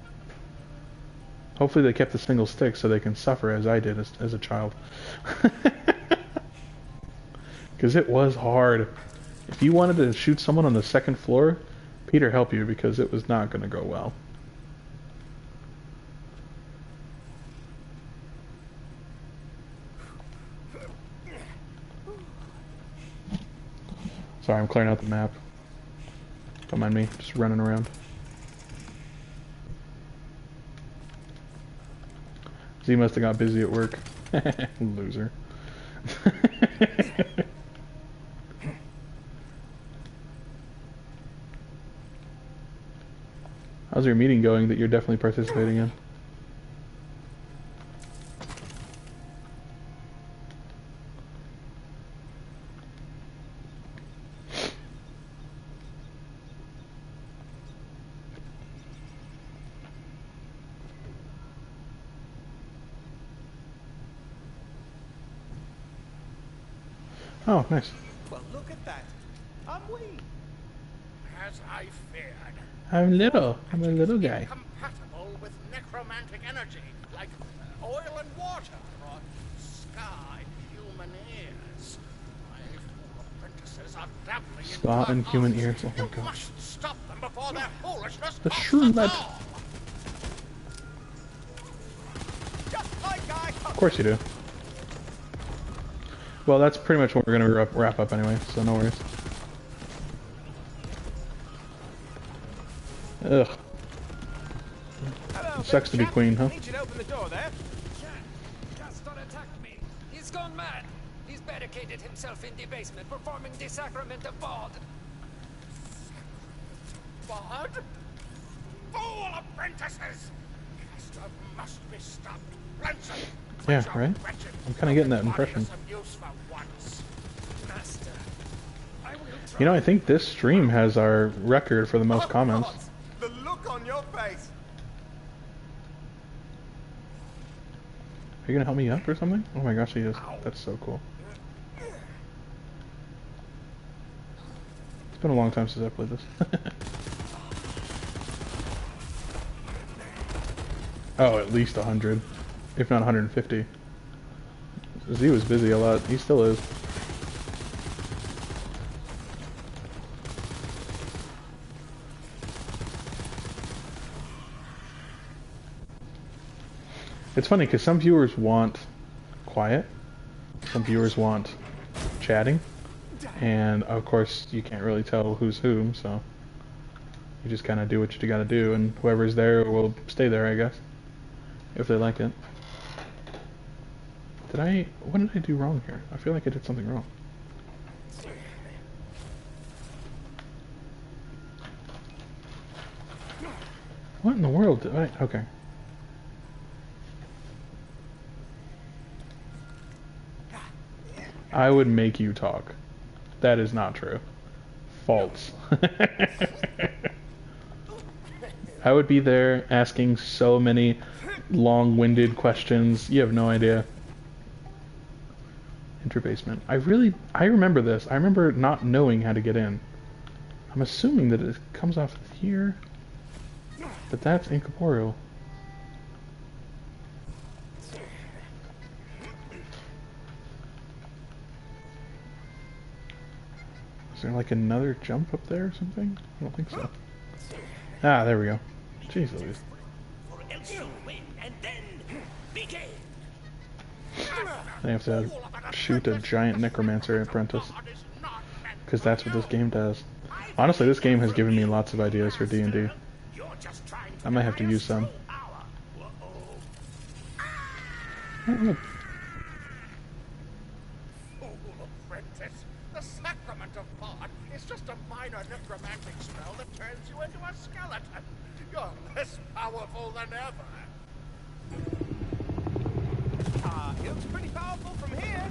Hopefully they kept the single stick so they can suffer as I did as a child. Because it was hard. If you wanted to shoot someone on the second floor, Peter help you because it was not going to go well. Sorry, I'm clearing out the map. Don't mind me, just running around. Z must have got busy at work. Loser. How's your meeting going that you're definitely participating in? Oh, nice. Well, look at that. I'm weak. As I feared. I'm little. I'm a little guy. Compatible with necromantic energy, like oil and water, or sky human ears. My fool apprentices are dabbling in Scar and human ears. Oh my You gosh. must stop them before their foolishness The comes shroom to lad. fall. Just like I Of course you do. Well, that's pretty much what we're gonna wrap up anyway, so no worries. Ugh. Hello, Sucks to be queen, huh? Need you to open the door there. Gaston attacked me. He's gone mad. He's barricaded himself in the basement, performing the sacrament of Bod. Bod? Fool apprentices! Castor must be stopped. Ransom! Yeah, right? I'm kind of getting that impression. You know, I think this stream has our record for the most comments. The look on your face. Are you gonna help me up or something? Oh my gosh, he is. That's so cool. It's been a long time since I played this. Oh, at least 100. If not 150. Z was busy a lot. He still is. It's funny because some viewers want quiet, some viewers want chatting, and of course you can't really tell who's whom, so you just kind of do what you gotta do, and whoever's there will stay there, I guess, if they like it. What did I do wrong here? I feel like I did something wrong. What in the world did I... Okay. I would make you talk. That is not true. False. I would be there asking so many long-winded questions. You have no idea. Interbasement. I remember this. I remember not knowing how to get in. I'm assuming that it comes off here. But that's incorporeal. Is there like another jump up there or something? I don't think so. Ah, there we go. Jeez Louise. I have to shoot a giant necromancer apprentice. Because that's what this game does. Honestly, this game has given me lots of ideas for D&D. I might have to use some. Fool apprentice! The sacrament of Bod is just a minor necromantic spell that turns you into a skeleton. You're less powerful than ever. It looks pretty powerful from here.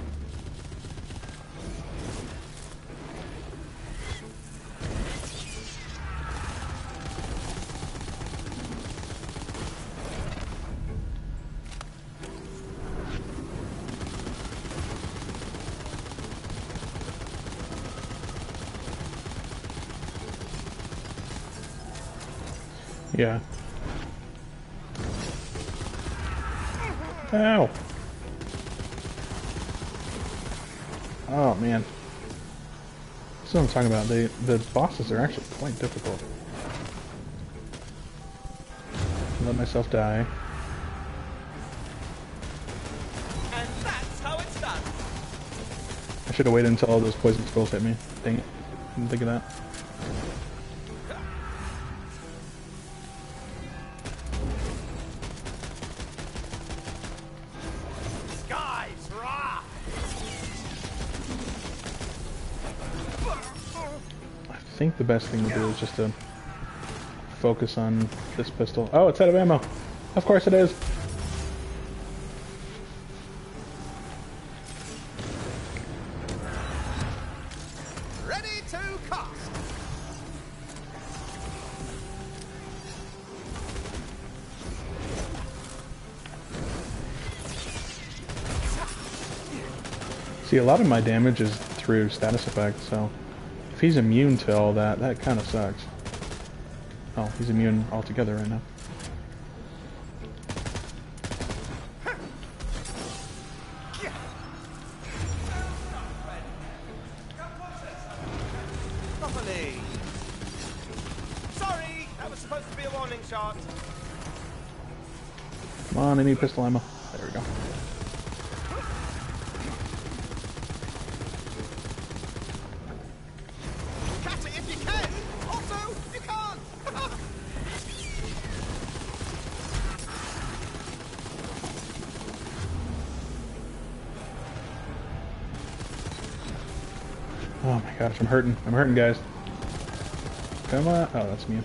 Yeah. Ow! Oh man. That's what I'm talking about. The bosses are actually quite difficult. let myself die. And that's how it's done. I should have waited until all those poison skulls hit me. Dang it. Didn't think of that. Skies raw. I think the best thing to do is just to focus on this pistol. Oh, it's out of ammo. Of course it is. Ready to cast. See, a lot of my damage is through status effects, so if he's immune to all that, that kind of sucks. Oh, he's immune altogether right now. Properly. Sorry, that was supposed to be a warning shot. Come on, I need pistol ammo. There we go. Catch it if you can. Also, you can't. Oh my gosh, I'm hurting. I'm hurting, guys. Come on. Oh, that's me.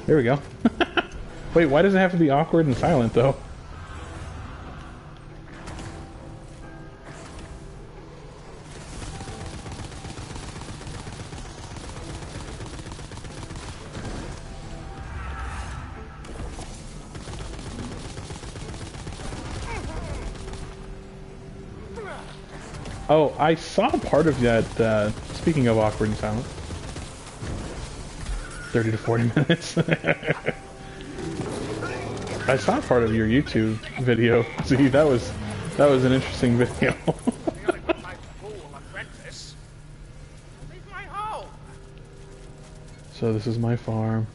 There we go. Wait, why does it have to be awkward and silent, though? Oh, I saw part of that, speaking of awkward and silent. 30 to 40 minutes. I saw part of your YouTube video. See, that was an interesting video. So this is my farm.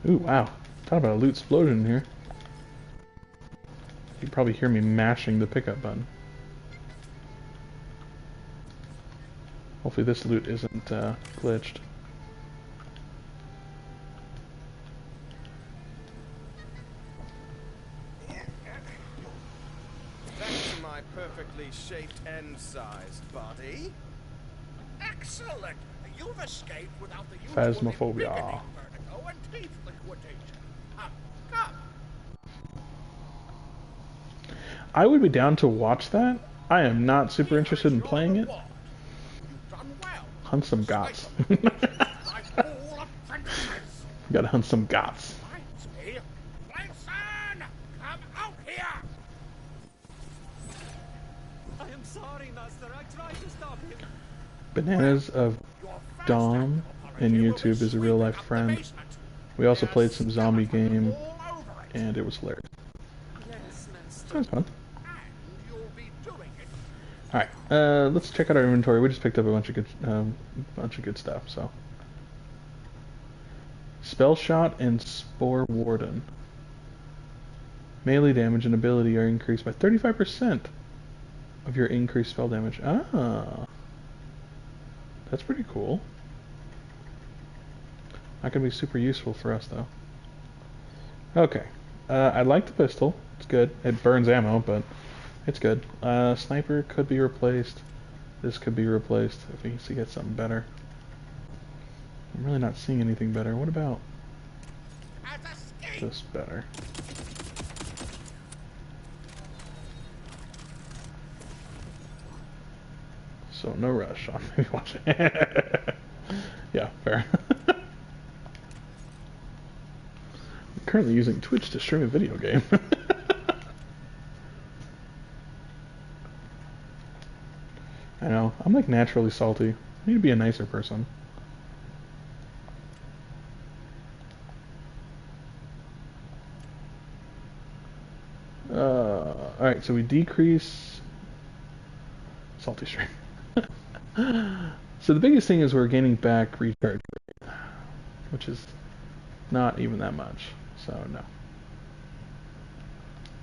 Ooh, wow. Talk about a loot explosion here. You can probably hear me mashing the pickup button. Hopefully this loot isn't glitched. That's my perfectly shaped end-sized body. Excellent! You've escaped without the usual Phasmophobia. vertigo and teeth liquidation. Come. I would be down to watch that. I am not super interested in playing it. Hunt some gots. Gotta hunt some gots. I am sorry, Master. I tried to stop him. Bananas of Dom in YouTube is a real life friend. We also played some zombie game, and it was hilarious. That was fun. Alright, let's check out our inventory. We just picked up a bunch of good stuff, so. Spell Shot and Spore Warden. Melee damage and ability are increased by 35% of your increased spell damage. Ah. That's pretty cool. Not gonna be super useful for us, though. Okay. I like the pistol. It's good. It burns ammo, but it's good. Sniper could be replaced. This could be replaced if we can get something better. I'm really not seeing anything better. What about this better? So no rush on maybe watching. Yeah, fair. I'm currently using Twitch to stream a video game. I know, I'm like naturally salty. I need to be a nicer person. Alright, so we decrease salty stream. So the biggest thing is we're gaining back recharge rate, which is not even that much, so no.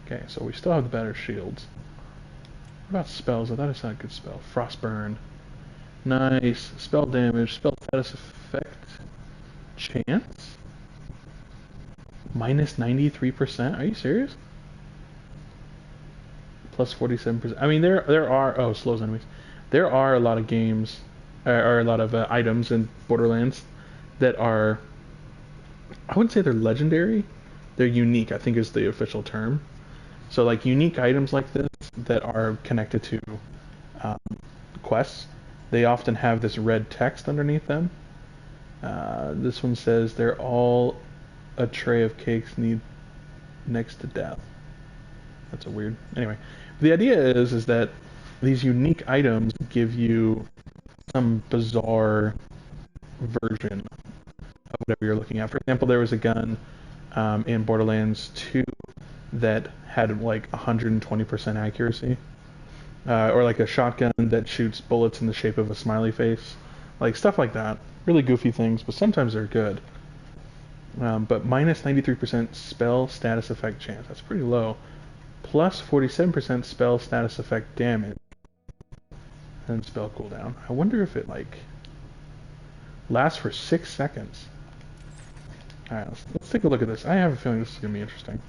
Okay, so we still have the better shields. What about spells? I thought I saw a good spell. Frostburn. Nice. Spell damage. Spell status effect. Chance? Minus 93%? Are you serious? Plus 47%. I mean, there are... Oh, slows enemies. There are a lot of games, or a lot of items in Borderlands that are... I wouldn't say they're legendary. They're unique, I think is the official term. So, like, unique items like this that are connected to quests, they often have this red text underneath them. This one says, they're all a tray of cakes need next to death. That's a weird... Anyway, the idea is that these unique items give you some bizarre version of whatever you're looking at. For example, there was a gun in Borderlands 2 that had like 120% accuracy. Or like a shotgun that shoots bullets in the shape of a smiley face. Like stuff like that. Really goofy things, but sometimes they're good. But minus 93% spell status effect chance. That's pretty low. Plus 47% spell status effect damage. And spell cooldown. I wonder if it like lasts for 6 seconds. Alright, let's take a look at this. I have a feeling this is going to be interesting.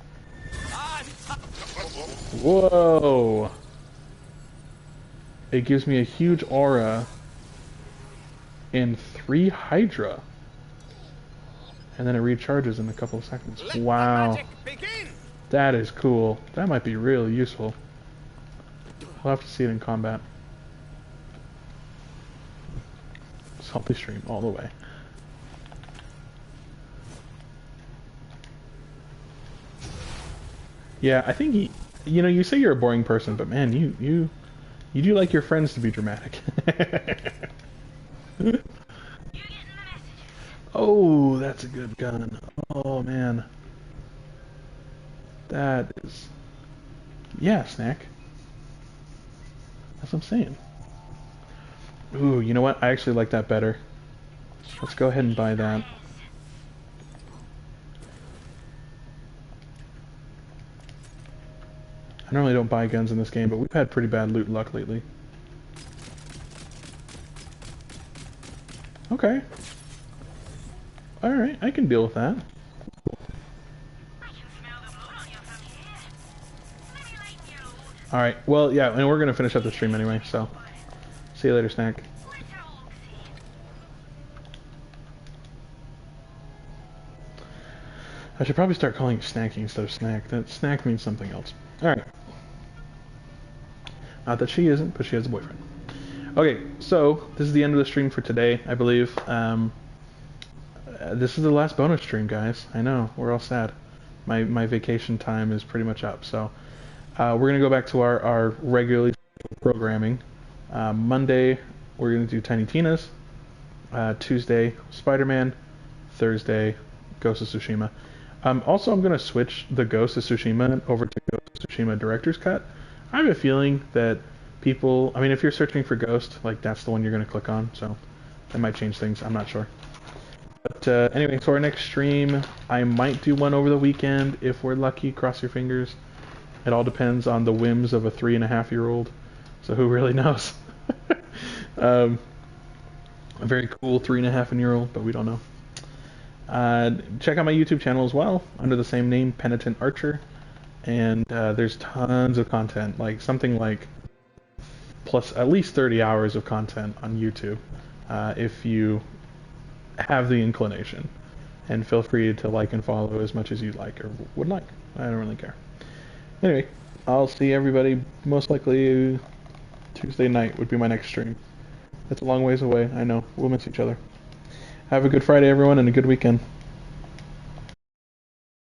Whoa! It gives me a huge aura and 3 Hydra. And then it recharges in a couple of seconds. Wow. That is cool. That might be really useful. We'll have to see it in combat. Salty stream all the way. Yeah, I think you know, you say you're a boring person, but man, you do like your friends to be dramatic. Oh, that's a good gun. Oh man. That is... Yeah, Snack. That's what I'm saying. Ooh, you know what? I actually like that better. Let's go ahead and buy that. I normally don't buy guns in this game, but we've had pretty bad loot luck lately. Okay. Alright, I can deal with that. Alright, well, yeah, and we're going to finish up the stream anyway, so... See you later, Snack. I should probably start calling it Snacky instead of Snack. That Snack means something else. Alright. Not that she isn't, but she has a boyfriend. Okay, so this is the end of the stream for today, I believe. This is the last bonus stream, guys. I know, we're all sad. My vacation time is pretty much up, so we're going to go back to our regularly programming. Monday, we're going to do Tiny Tina's. Tuesday, Spider-Man. Thursday, Ghost of Tsushima. Also, I'm going to switch the Ghost of Tsushima over to Ghost of Tsushima Director's Cut. I have a feeling that people... I mean, if you're searching for Ghost, like, that's the one you're going to click on, so that might change things. I'm not sure. But anyway, so our next stream, I might do one over the weekend if we're lucky. Cross your fingers. It all depends on the whims of a 3.5-year-old. So who really knows? A very cool 3.5-year-old, but we don't know. Check out my YouTube channel as well, under the same name, Penitent Archer. And there's tons of content, like something like plus at least 30 hours of content on YouTube, if you have the inclination. And feel free to like and follow as much as you like or would like. I don't really care. Anyway, I'll see everybody most likely Tuesday night would be my next stream. It's a long ways away, I know. We'll miss each other. Have a good Friday, everyone, and a good weekend.